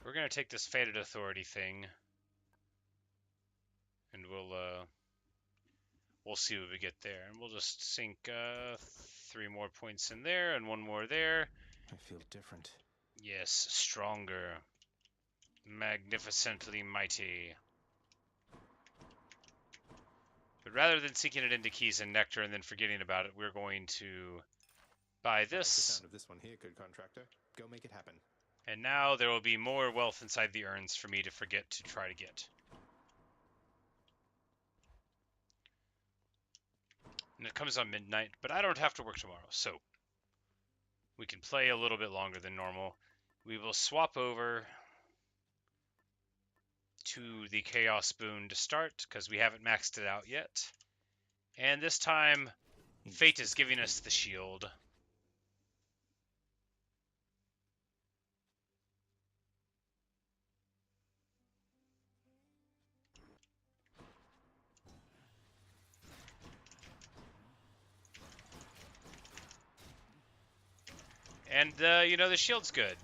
We're gonna take this Fated Authority thing, and we'll see what we get there, and we'll just sink 3 more points in there and 1 more there. I feel different. Yes, stronger, magnificently mighty. But rather than sinking it into keys and nectar and then forgetting about it, we're going to buy this. I like the sound of this one here, good contractor. Go make it happen. And now there will be more wealth inside the urns for me to forget to try to get. And it comes on midnight, but I don't have to work tomorrow, so we can play a little bit longer than normal. We will swap over to the Chaos Boon to start, because we haven't maxed it out yet. And this time, Fate is giving us the shield. And, you know, the shield's good.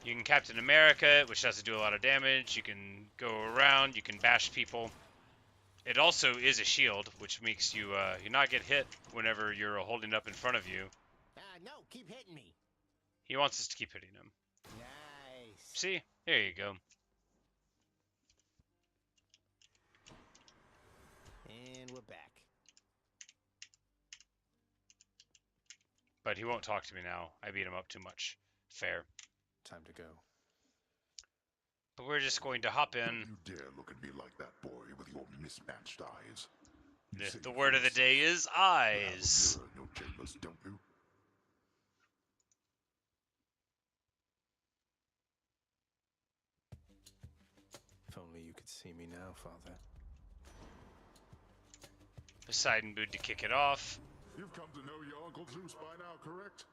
You can Captain America, which doesn't do a lot of damage. You can go around. You can bash people. It also is a shield, which makes you not get hit whenever you're holding up in front of you. No, keep hitting me. He wants us to keep hitting him. Nice. See? There you go. And we're back. But he won't talk to me now. I beat him up too much. Fair. Time to go. But we're just going to hop in. Don't you dare look at me like that, boy, with your mismatched eyes. The word of the day is eyes. You have a mirror in your chambers, don't you? If only you could see me now, Father. Poseidon Boon to kick it off. You've come to know your Uncle Zeus by now, correct?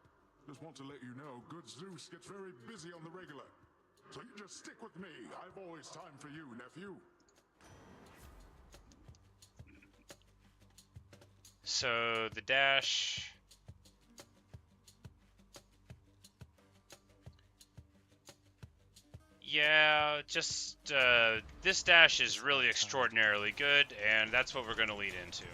Just want to let you know, good Zeus gets very busy on the regular. So you just stick with me. I've always time for you, nephew. So, the dash... Yeah, just, this dash is really extraordinarily good, and that's what we're going to lead into.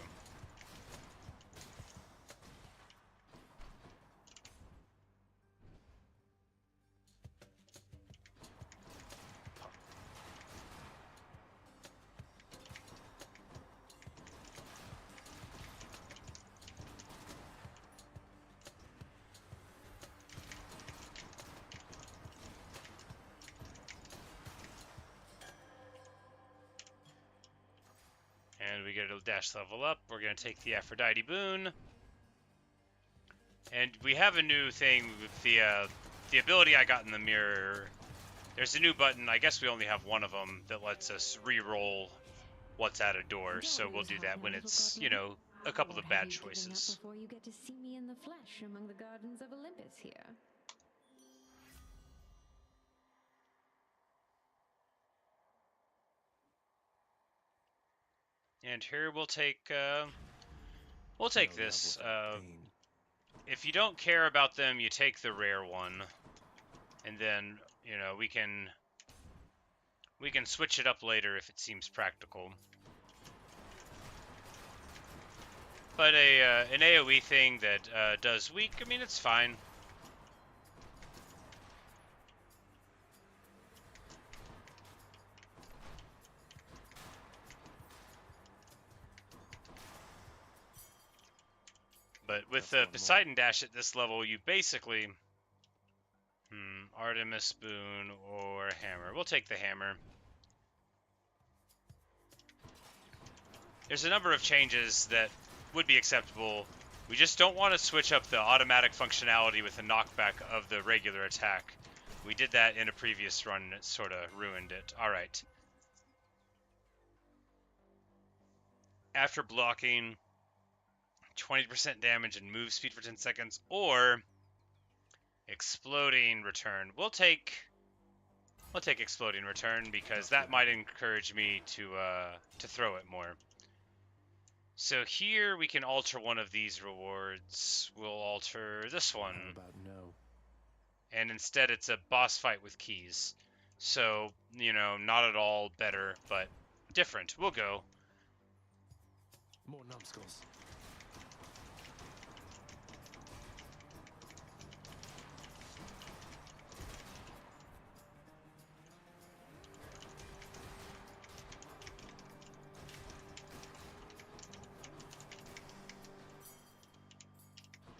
And we get a dash level up. We're going to take the Aphrodite Boon. And we have a new thing with the ability I got in the mirror. There's a new button. I guess we only have one of them that lets us re-roll what's at a door. So we'll do that when it's, you know, a couple of bad choices. Before you get to see me in the flesh among the gardens of Olympus here. And here we'll take this. If you don't care about them, you take the rare one, and then you know we can switch it up later if it seems practical. But an AOE thing that does weak, I mean, it's fine. But with the Poseidon Dash at this level, you basically... Artemis Boon or Hammer. We'll take the Hammer. There's a number of changes that would be acceptable. We just don't want to switch up the automatic functionality with the knockback of the regular attack. We did that in a previous run and it sort of ruined it. Alright. After blocking... 20% damage and move speed for 10 seconds, or exploding return. We'll take exploding return because that might encourage me to throw it more. So here we can alter one of these rewards. We'll alter this one. How about no? And instead it's a boss fight with keys. So, you know, not at all better, but different. We'll go. More numbskulls.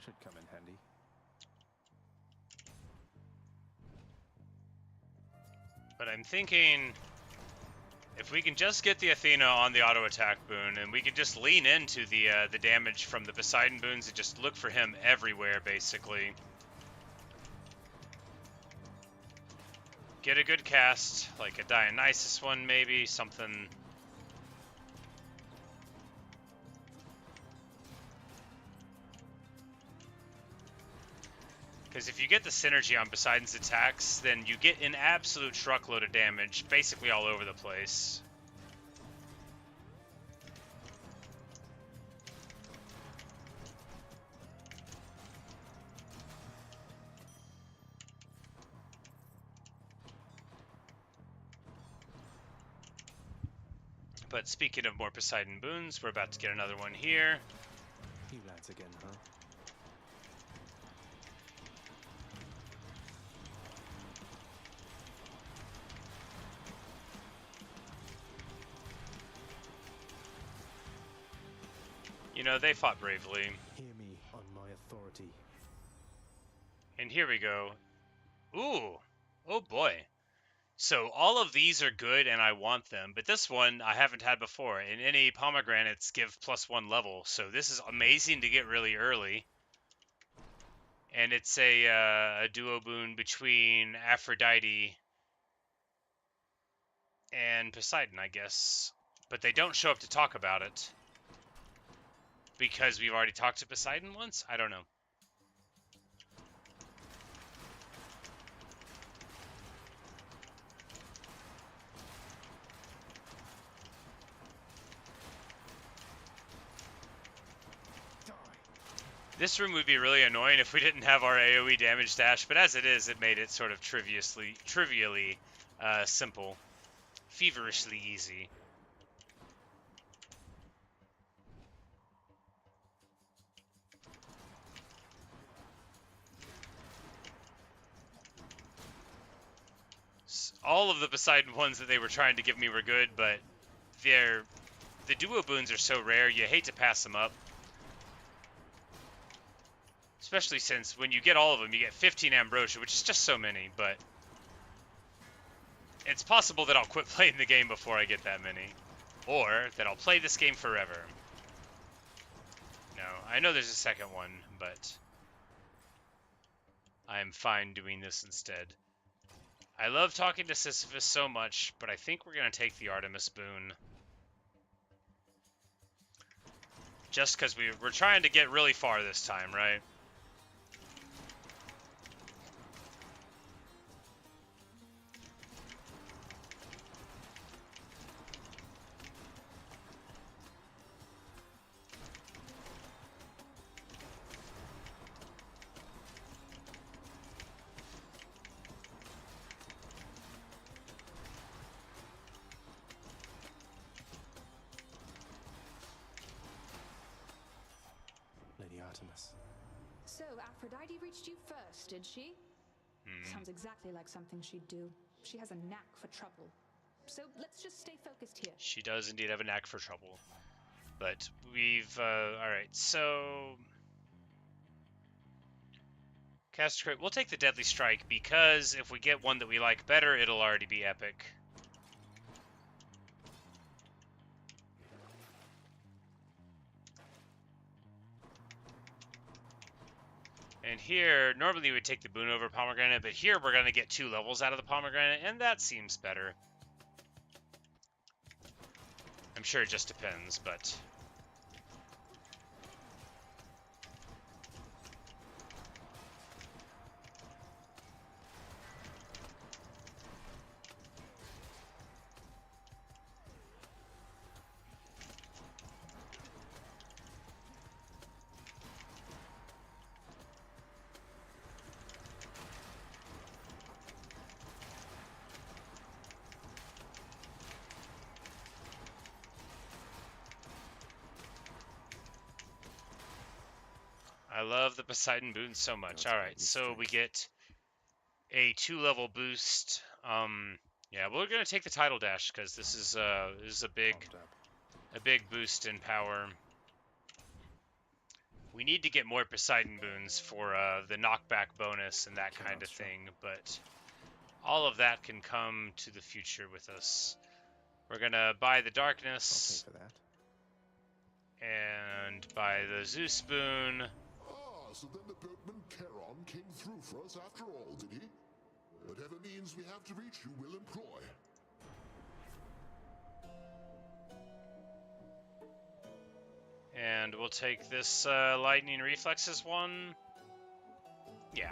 Should come in handy. But I'm thinking if we can just get the Athena on the auto attack boon, and we can just lean into the damage from the Poseidon boons and just look for him everywhere, basically. Get a good cast, like a Dionysus one maybe, something Because if you get the synergy on Poseidon's attacks, then you get an absolute truckload of damage, basically all over the place. But speaking of more Poseidon boons, we're about to get another one here. He rides again, huh? You know, they fought bravely. Hear me on my authority. And here we go. Ooh. Oh boy. So all of these are good and I want them, but this one I haven't had before. And any pomegranates give +1 level, so this is amazing to get really early. And it's a duo boon between Aphrodite and Poseidon, I guess. But they don't show up to talk about it. Because we've already talked to Poseidon once? I don't know. This room would be really annoying if we didn't have our AoE damage dash, but as it is, it made it sort of trivially simple. Feverishly easy. All of the Poseidon ones that they were trying to give me were good, but the duo boons are so rare, you hate to pass them up. Especially since when you get all of them, you get 15 Ambrosia, which is just so many, but it's possible that I'll quit playing the game before I get that many. Or that I'll play this game forever. No, I know there's a second one, but I'm fine doing this instead. I love talking to Sisyphus so much, but I think we're going to take the Artemis boon. Just because we're trying to get really far this time, right? Artemis. So, Aphrodite reached you first, did she? Sounds exactly like something she'd do. She has a knack for trouble. So, let's just stay focused here. She does indeed have a knack for trouble. But we've, alright, so... Cast crit, we'll take the Deadly Strike, because if we get one that we like better, it'll already be epic. And here, normally we would take the boon over Pomegranate, but here we're going to get 2 levels out of the Pomegranate, and that seems better. I'm sure it just depends, but... I love the Poseidon boon so much. Alright, so we get a 2-level boost. Yeah, we're gonna take the Tidal Dash because this is a big boost in power. We need to get more Poseidon boons for the knockback bonus and that kind of thing, but all of that can come to the future with us. We're gonna buy the Darkness. I'll pay for that. And buy the Zeus boon. So then the boatman Charon came through for us after all, did he? Whatever means we have to reach you, we'll employ. And we'll take this Lightning Reflexes one. Yeah.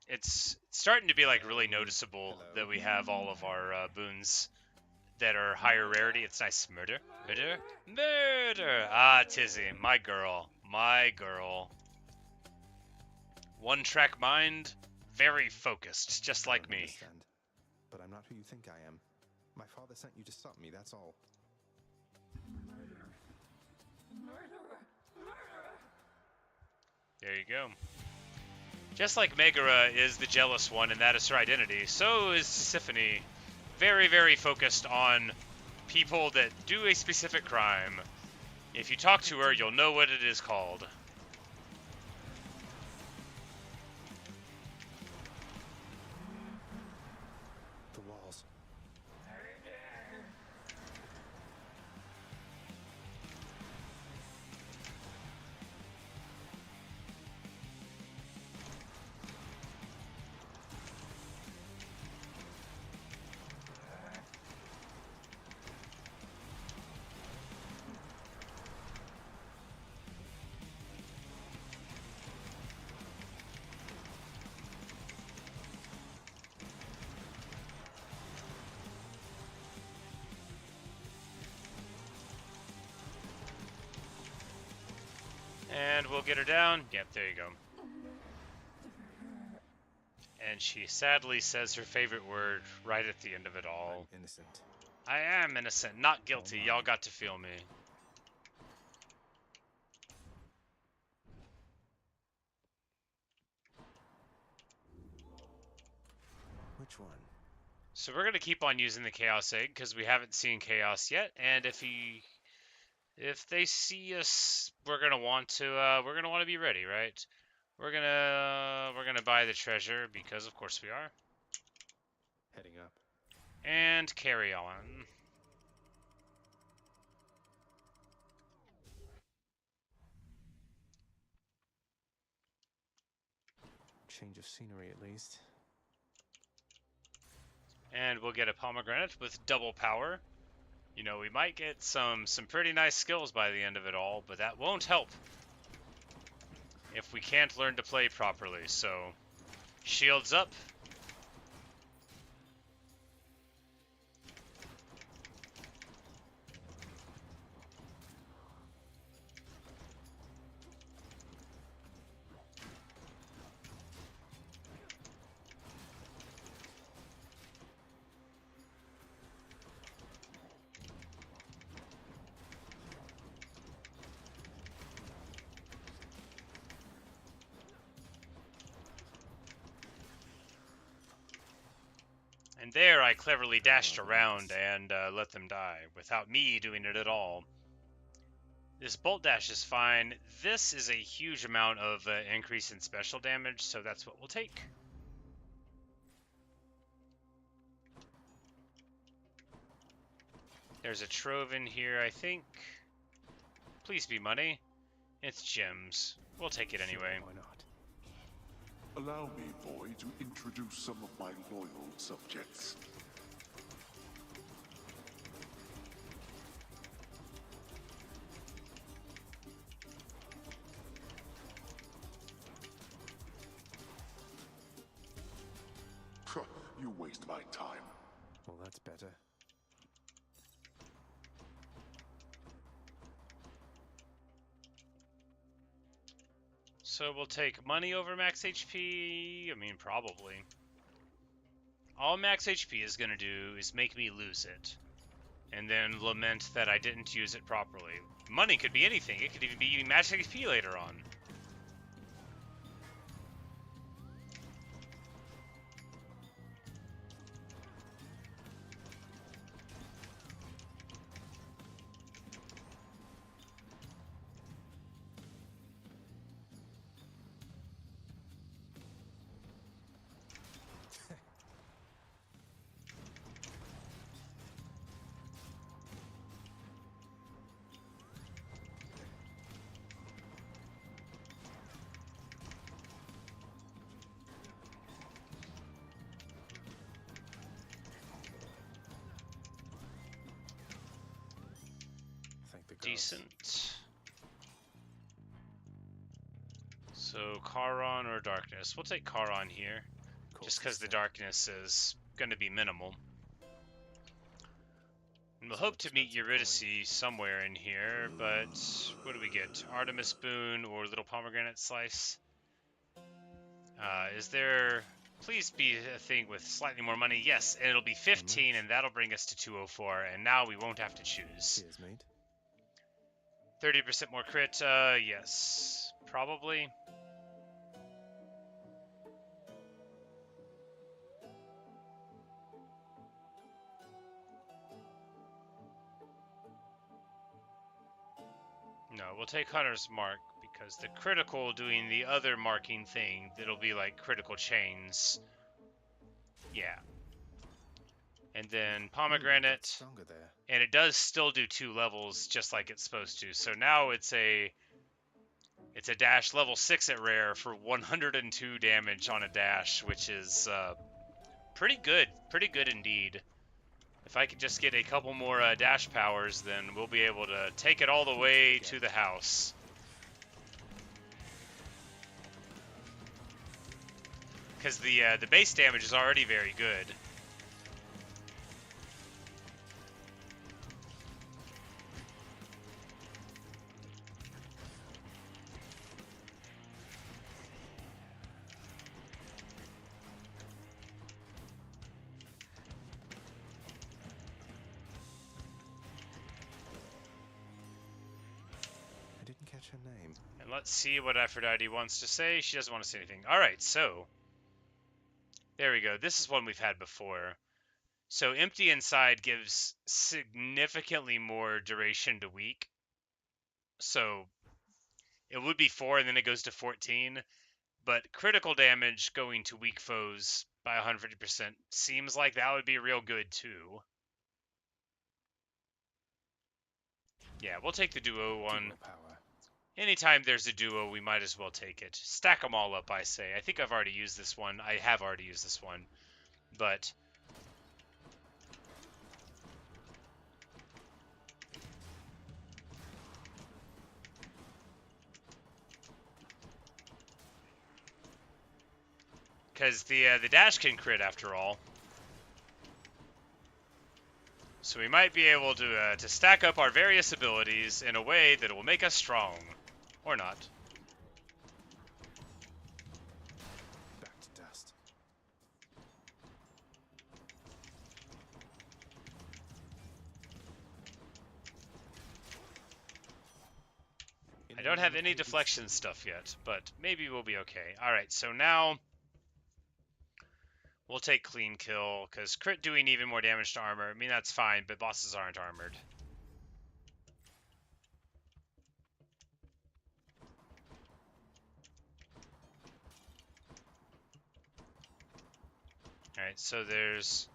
it's starting to be like really noticeable that we have all of our boons that are higher rarity. It's nice. Murder, murder, murder. Ah, Tizzy, my girl, my girl. One track mind, very focused, just I like don't me. understand, but I'm not who you think I am. My father sent you to stop me, that's all. There you go. Just like Megara is the jealous one and that is her identity, so is Sisyphone. Very, very focused on people that do a specific crime. If you talk to her, you'll know what it is called. The walls. And we'll get her down. Yep, there you go. And she sadly says her favorite word right at the end of it all. I'm innocent. I am innocent, not guilty. Y'all got to feel me. Which one? So we're gonna keep on using the Chaos Egg because we haven't seen Chaos yet, and if they see us, we're gonna want to be ready, right? We're gonna buy the treasure because of course we are, Heading up. and carry on. Change of scenery at least. And we'll get a pomegranate with double power. You know, we might get some pretty nice skills by the end of it all, but that won't help if we can't learn to play properly. So, shields up. And there I cleverly dashed around and let them die, without me doing it at all. This bolt dash is fine. This is a huge amount of increase in special damage, so that's what we'll take. There's a trove in here, I think. Please be money. It's gems. We'll take it anyway. Why not? Allow me, boy, to introduce some of my loyal subjects. You waste my time. Well, that's better. So we'll take money over max HP. I mean, probably. All max HP is going to do is make me lose it. And then lament that I didn't use it properly. Money could be anything. It could even be max HP later on. Decent. So Charon or Darkness. We'll take Charon here. just because the darkness is going to be minimal. And we'll hope to meet Eurydice somewhere in here, but what do we get? Artemis Boon or Little Pomegranate Slice? Is there... Please be a thing with slightly more money. Yes, and it'll be 15, and that'll bring us to 204, and now we won't have to choose. Cheers, mate. 30% more crit, yes. Probably. No, we'll take Hunter's Mark, because the critical doing the other marking thing, that'll be like critical chains. Yeah. And then Pomegranate, Stronger there. and it does still do 2 levels just like it's supposed to. So now it's a dash level 6 at rare for 102 damage on a dash, which is pretty good indeed. If I could just get a couple more dash powers, then we'll be able to take it all the way to the house. Because the base damage is already very good. I didn't catch her name. And let's see what Aphrodite wants to say. She doesn't want to say anything. Alright, so... There we go. This is one we've had before. So Empty Inside gives significantly more duration to weak. So it would be 4 and then it goes to 14. But critical damage going to weak foes by 150% seems like that would be real good too. Yeah, we'll take the duo one. Anytime there's a duo, we might as well take it. Stack them all up, I say. I think I've already used this one. I have already used this one. But... because the dash can crit after all. So we might be able to stack up our various abilities in a way that will make us strong. Or not. Back to dust. I don't have any deflection stuff yet, but maybe we'll be okay. Alright, so now... we'll take Clean Kill, because crit doing even more damage to armor, I mean, that's fine, but bosses aren't armored. Alright, so there's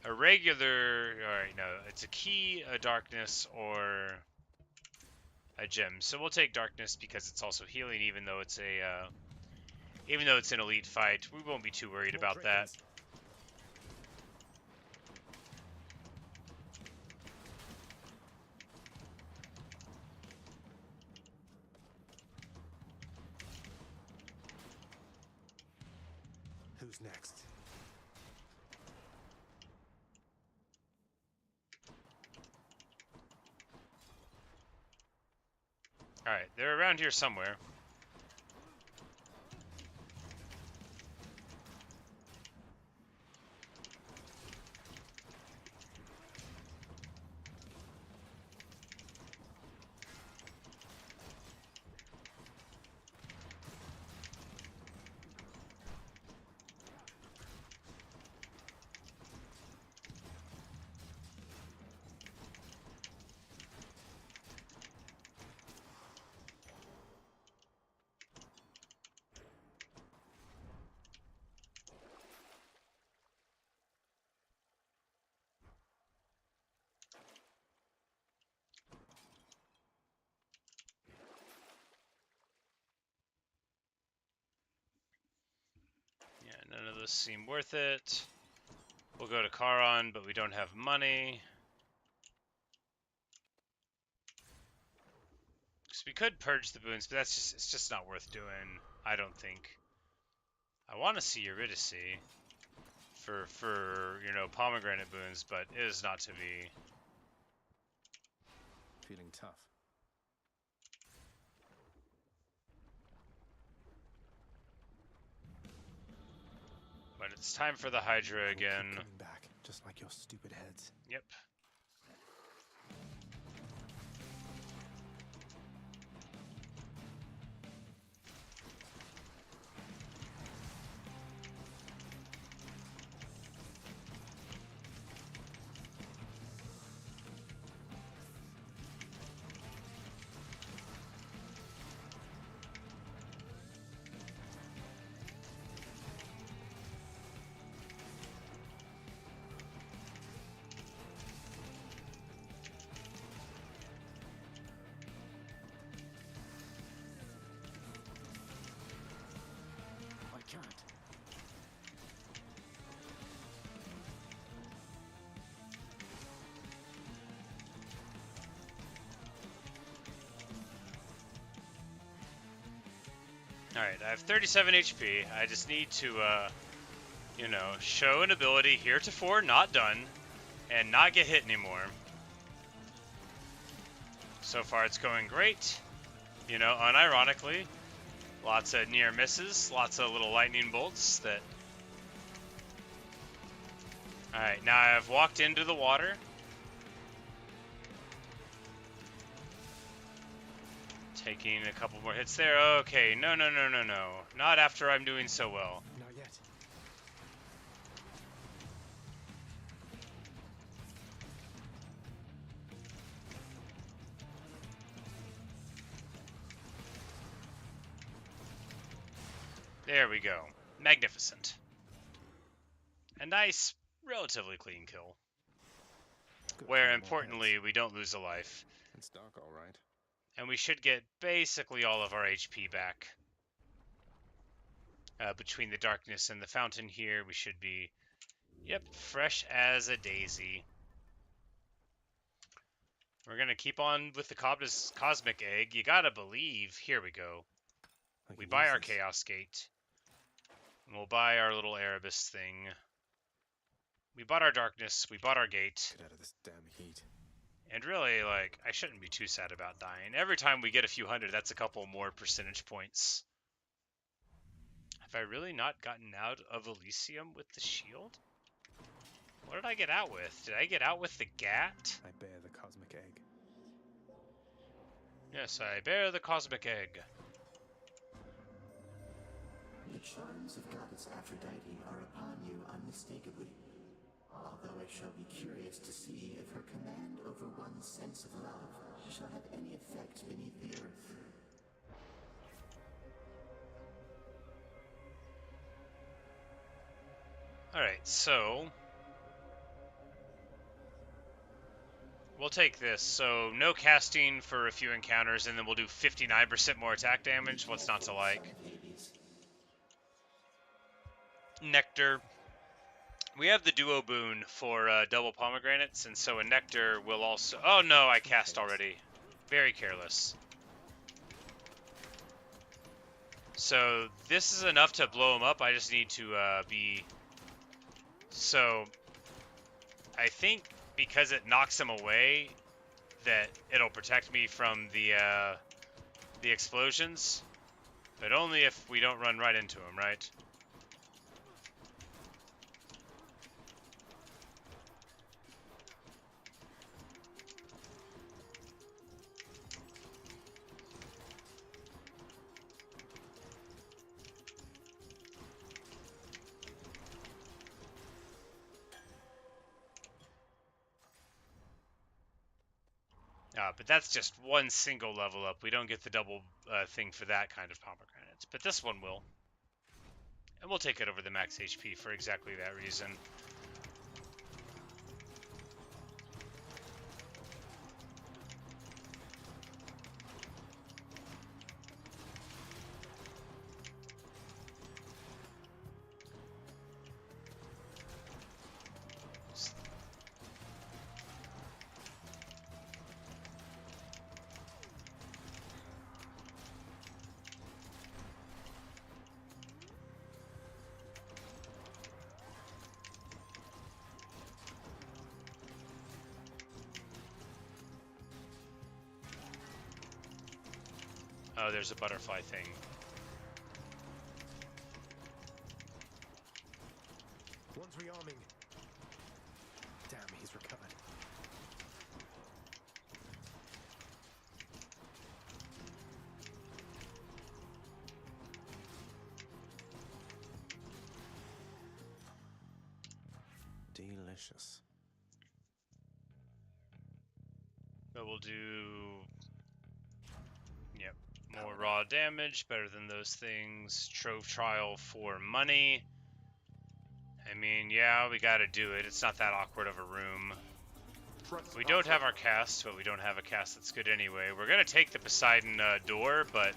a regular... Alright, no, it's a key, a darkness, or a gem. So we'll take darkness because it's also healing, even though it's a... even though it's an elite fight, we won't be too worried about that. Who's next? Alright, they're around here somewhere. None of those seem worth it. We'll go to Charon, but we don't have money. Because we could purge the boons, but it's just not worth doing, I don't think. I want to see Eurydice for you know, pomegranate boons, but it is not to be. Feeling tough. But it's time for the Hydra again. Coming back, just like your stupid heads. Yep. I can't. Alright, I have 37 HP. I just need to, you know, show an ability heretofore not done, and not get hit anymore. So far it's going great. You know, unironically. Lots of near misses, lots of little lightning bolts that... Alright, now I've walked into the water. Taking a couple more hits there. Okay, no. Not after I'm doing so well. Not yet. There we go. Magnificent. A nice, relatively clean kill. Good Where, for more importantly, heads. we don't lose a life. It's dark, all right. And we should get basically all of our HP back. Between the darkness and the fountain here, we should be, yep, fresh as a daisy. We're going to keep on with the Cosmic Egg. You gotta believe. Here we go. We buy our Chaos Gate. And we'll buy our little Erebus thing. We bought our Darkness. We bought our Gate. Get out of this damn heat. And really, like, I shouldn't be too sad about dying. Every time we get a few hundred, that's a couple more percentage points. Have I really not gotten out of Elysium with the shield? What did I get out with? Did I get out with the Gat? I bear the Cosmic Egg. Yes, I bear the Cosmic Egg. The charms of Goddess Aphrodite are upon you unmistakably. Although I shall be curious to see if her command over one's sense of love shall have any effect beneath the earth. Alright, so... we'll take this. So, no casting for a few encounters, and then we'll do 59% more attack damage. What's not to like? Nectar. We have the duo boon for double pomegranates, and so a nectar will also... oh no, I cast already. Very careless. So this is enough to blow him up. I just need to be... so I think because it knocks him away, that it'll protect me from the explosions, but only if we don't run right into him, right? But that's just one single level up. We don't get the double thing for that kind of pomegranates. But this one will. And we'll take it over the max HP for exactly that reason. Oh, there's a butterfly thing. One's rearming. Damn, he's recovered. Delicious. But we'll do... Yep. More raw damage, better than those things. Trove Trial for money. I mean, yeah, we gotta do it. It's not that awkward of a room. We don't have our cast, but we don't have a cast that's good anyway. We're gonna take the Poseidon door, but...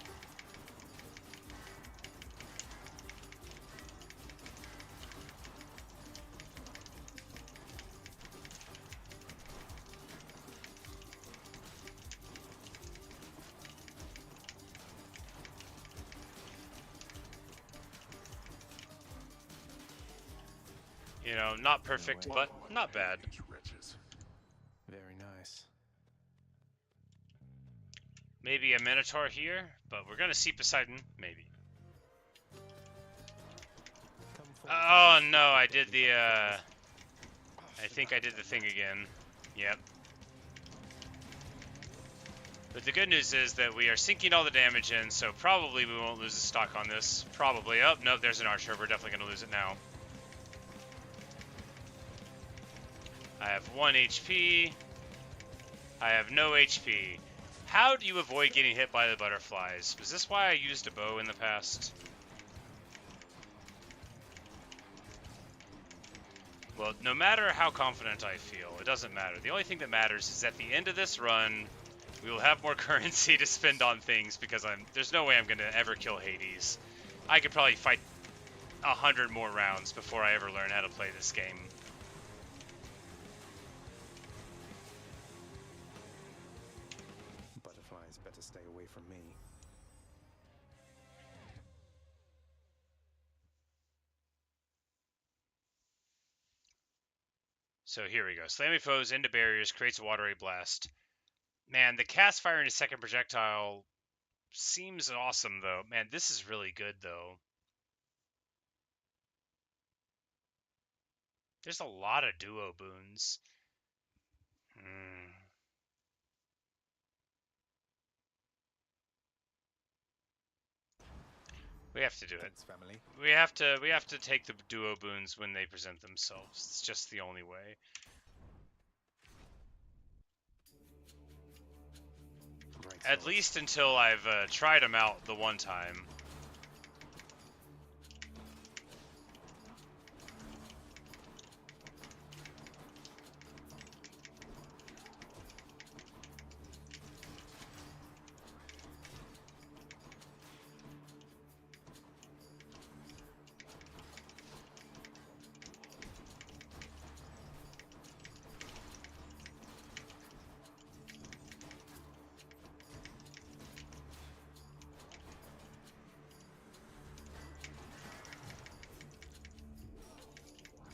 You know, not perfect, but not bad. Very nice. Maybe a Minotaur here, but we're gonna see Poseidon, maybe. Oh no, I did the, I think I did the thing again. Yep. But the good news is that we are sinking all the damage in, so probably we won't lose the stock on this. Probably. Oh, no, there's an archer. We're definitely gonna lose it now. I have 1 HP. I have no HP. How do you avoid getting hit by the butterflies? Was this why I used a bow in the past? Well, no matter how confident I feel, it doesn't matter. The only thing that matters is at the end of this run, we will have more currency to spend on things because there's no way I'm going to ever kill Hades. I could probably fight 100 more rounds before I ever learn how to play this game. Butterflies better stay away from me. So here we go. Slamming foes into barriers creates a watery blast. Man, the cast firing a second projectile seems awesome, though. Man, this is really good, though. There's a lot of duo boons. We have to do it. Thanks, family. We have to take the duo boons when they present themselves. It's just the only way. At least until I've tried them out the one time.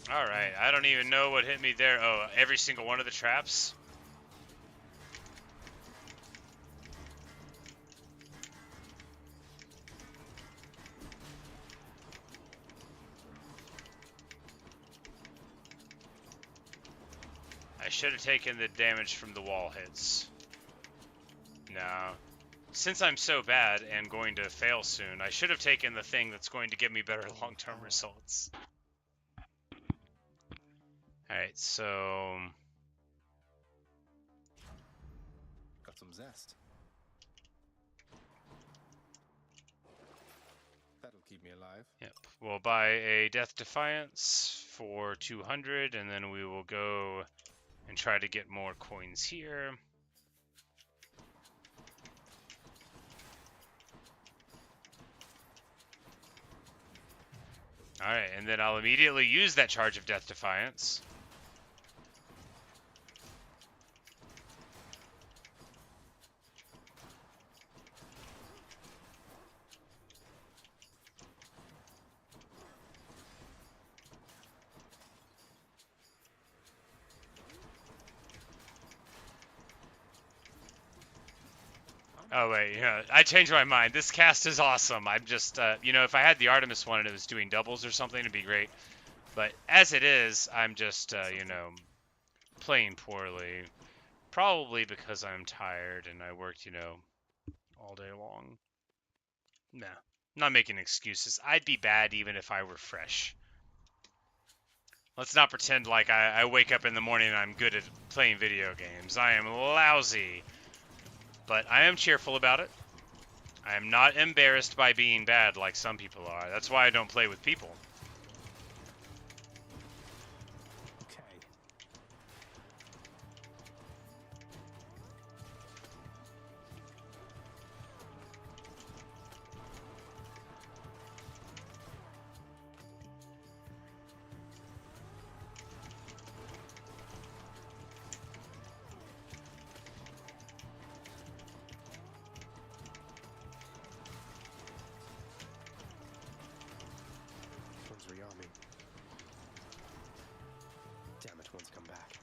Alright, I don't even know what hit me there. Oh, every single one of the traps? I should have taken the damage from the wall hits. No. Since I'm so bad and going to fail soon, I should have taken the thing that's going to give me better long-term results. Alright, so... Got some zest. That'll keep me alive. Yep. We'll buy a Death Defiance for 200, and then we will go and try to get more coins here. Alright, and then I'll immediately use that charge of Death Defiance. Oh wait, yeah, I changed my mind. This cast is awesome. I'm just, you know, if I had the Artemis one and it was doing doubles or something, it'd be great. But as it is, I'm just, you know, playing poorly. Probably because I'm tired and I worked, you know, all day long. Nah, not making excuses. I'd be bad even if I were fresh. Let's not pretend like I wake up in the morning and I'm good at playing video games. I am lousy. But I am cheerful about it. I am not embarrassed by being bad like some people are. That's why I don't play with people. Okay. One's rearming. Damn it, one's come back.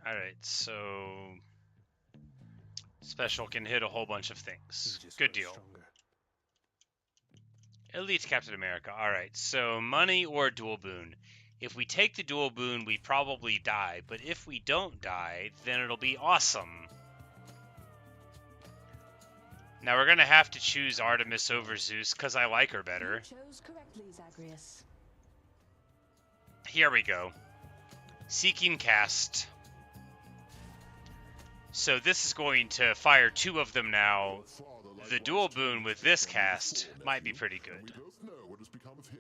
Alright, so... Special can hit a whole bunch of things. Good deal. Elite Captain America. Alright, so money or dual boon. If we take the dual boon, we probably die. But if we don't die, then it'll be awesome. Now we're going to have to choose Artemis over Zeus because I like her better. You chose correctly, Zagreus. Here we go. Seeking cast. So this is going to fire two of them now. The dual boon with this cast might be pretty good. We both know what has become of him.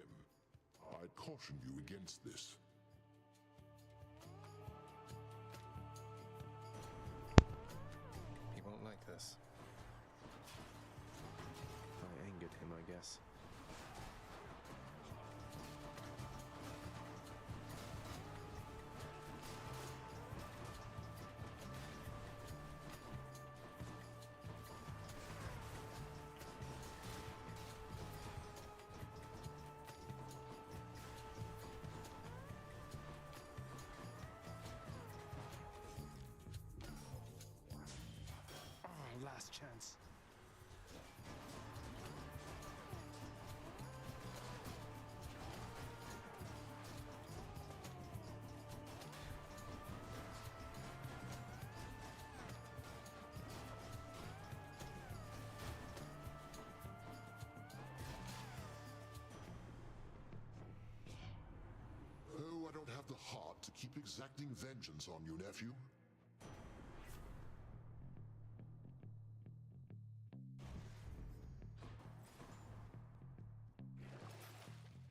I'd caution you against this. He won't like this. I angered him, I guess. Oh, last chance. Oh, I don't have the heart to keep exacting vengeance on you, nephew.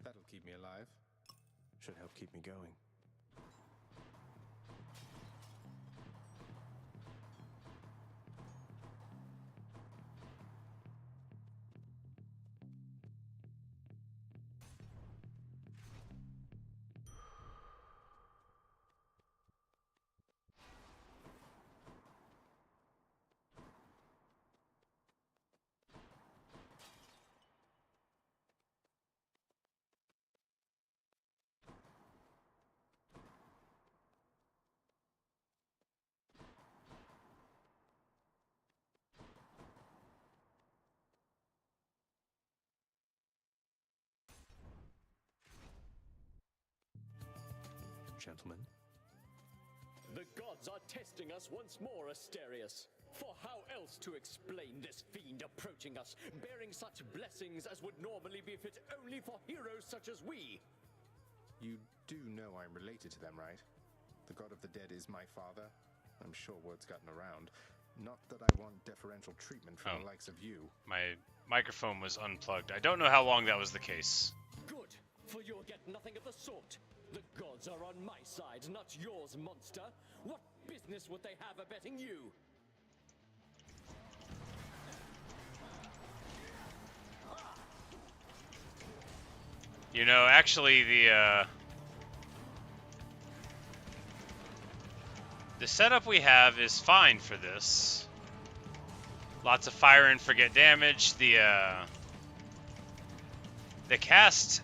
That'll keep me alive. Should help keep me going. Gentlemen. The gods are testing us once more, Asterius. For how else to explain this fiend approaching us, bearing such blessings as would normally be fit only for heroes such as we? You do know I'm related to them, right? The god of the dead is my father. I'm sure word's gotten around. Not that I want deferential treatment from the likes of you. My microphone was unplugged. I don't know how long that was the case. Good, for you'll get nothing of the sort. The gods are on my side, not yours, monster. What business would they have abetting you? You know, actually, the setup we have is fine for this. Lots of fire and forget damage. The cast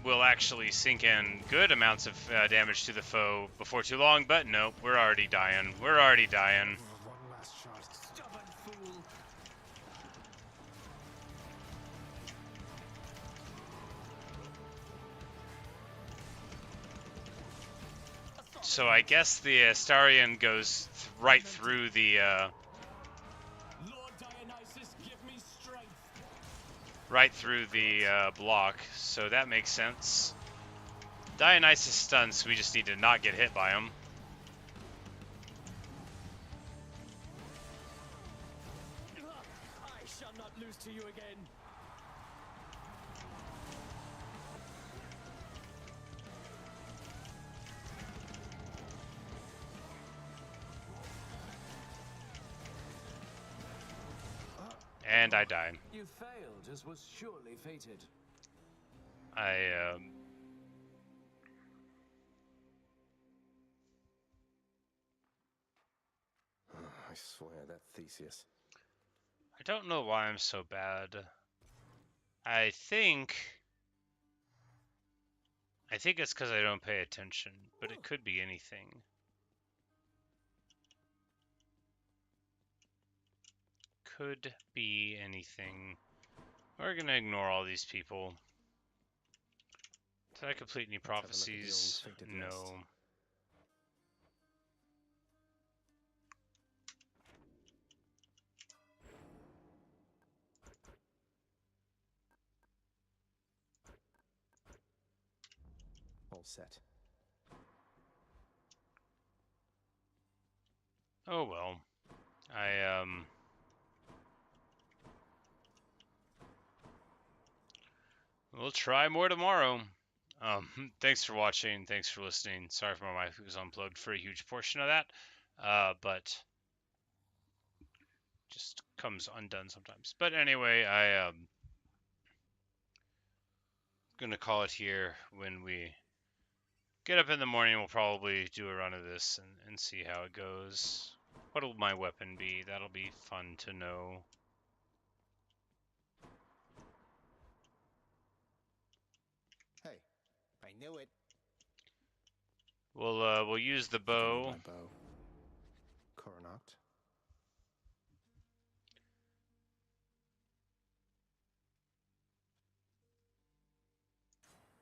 will actually sink in good amounts of damage to the foe before too long, but nope, we're already dying. We're already dying. One last shot. Stubborn fool. So I guess the Astarion goes right through the block, so that makes sense. Dionysus stuns, so we just need to not get hit by him. I shall not lose to you again. And I died. You failed, as was surely fated. I swear, that Theseus. I don't know why I'm so bad. I think it's because I don't pay attention, but it could be anything. Could be anything. We're gonna ignore all these people. Did I complete any prophecies? No. All set. Oh well. We'll try more tomorrow. Thanks for watching. Thanks for listening. Sorry if my mic was unplugged for a huge portion of that. But just comes undone sometimes. But anyway, gonna call it here. When we get up in the morning, we'll probably do a run of this and see how it goes. What'll my weapon be? That'll be fun to know. Hey, I knew it. We'll use the bow. Coronact.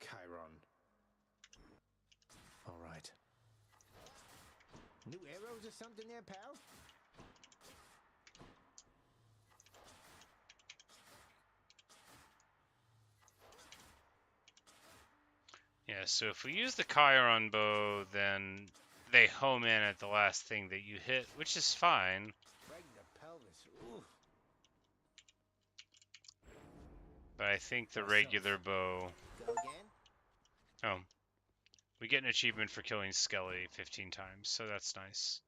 Chiron. All right. New arrows or something there, pal? Yeah, so if we use the Chiron bow, then they home in at the last thing that you hit, which is fine. Right in the pelvis. Ooh. But I think the regular bow... Go again? Oh. We get an achievement for killing Skelly 15 times, so that's nice.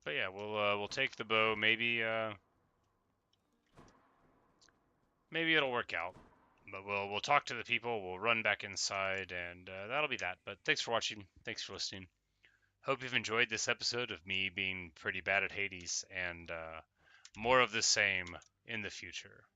But yeah, we'll take the bow. Maybe it'll work out. But we'll talk to the people. We'll run back inside, and that'll be that. But thanks for watching. Thanks for listening. Hope you've enjoyed this episode of me being pretty bad at Hades, and more of the same in the future.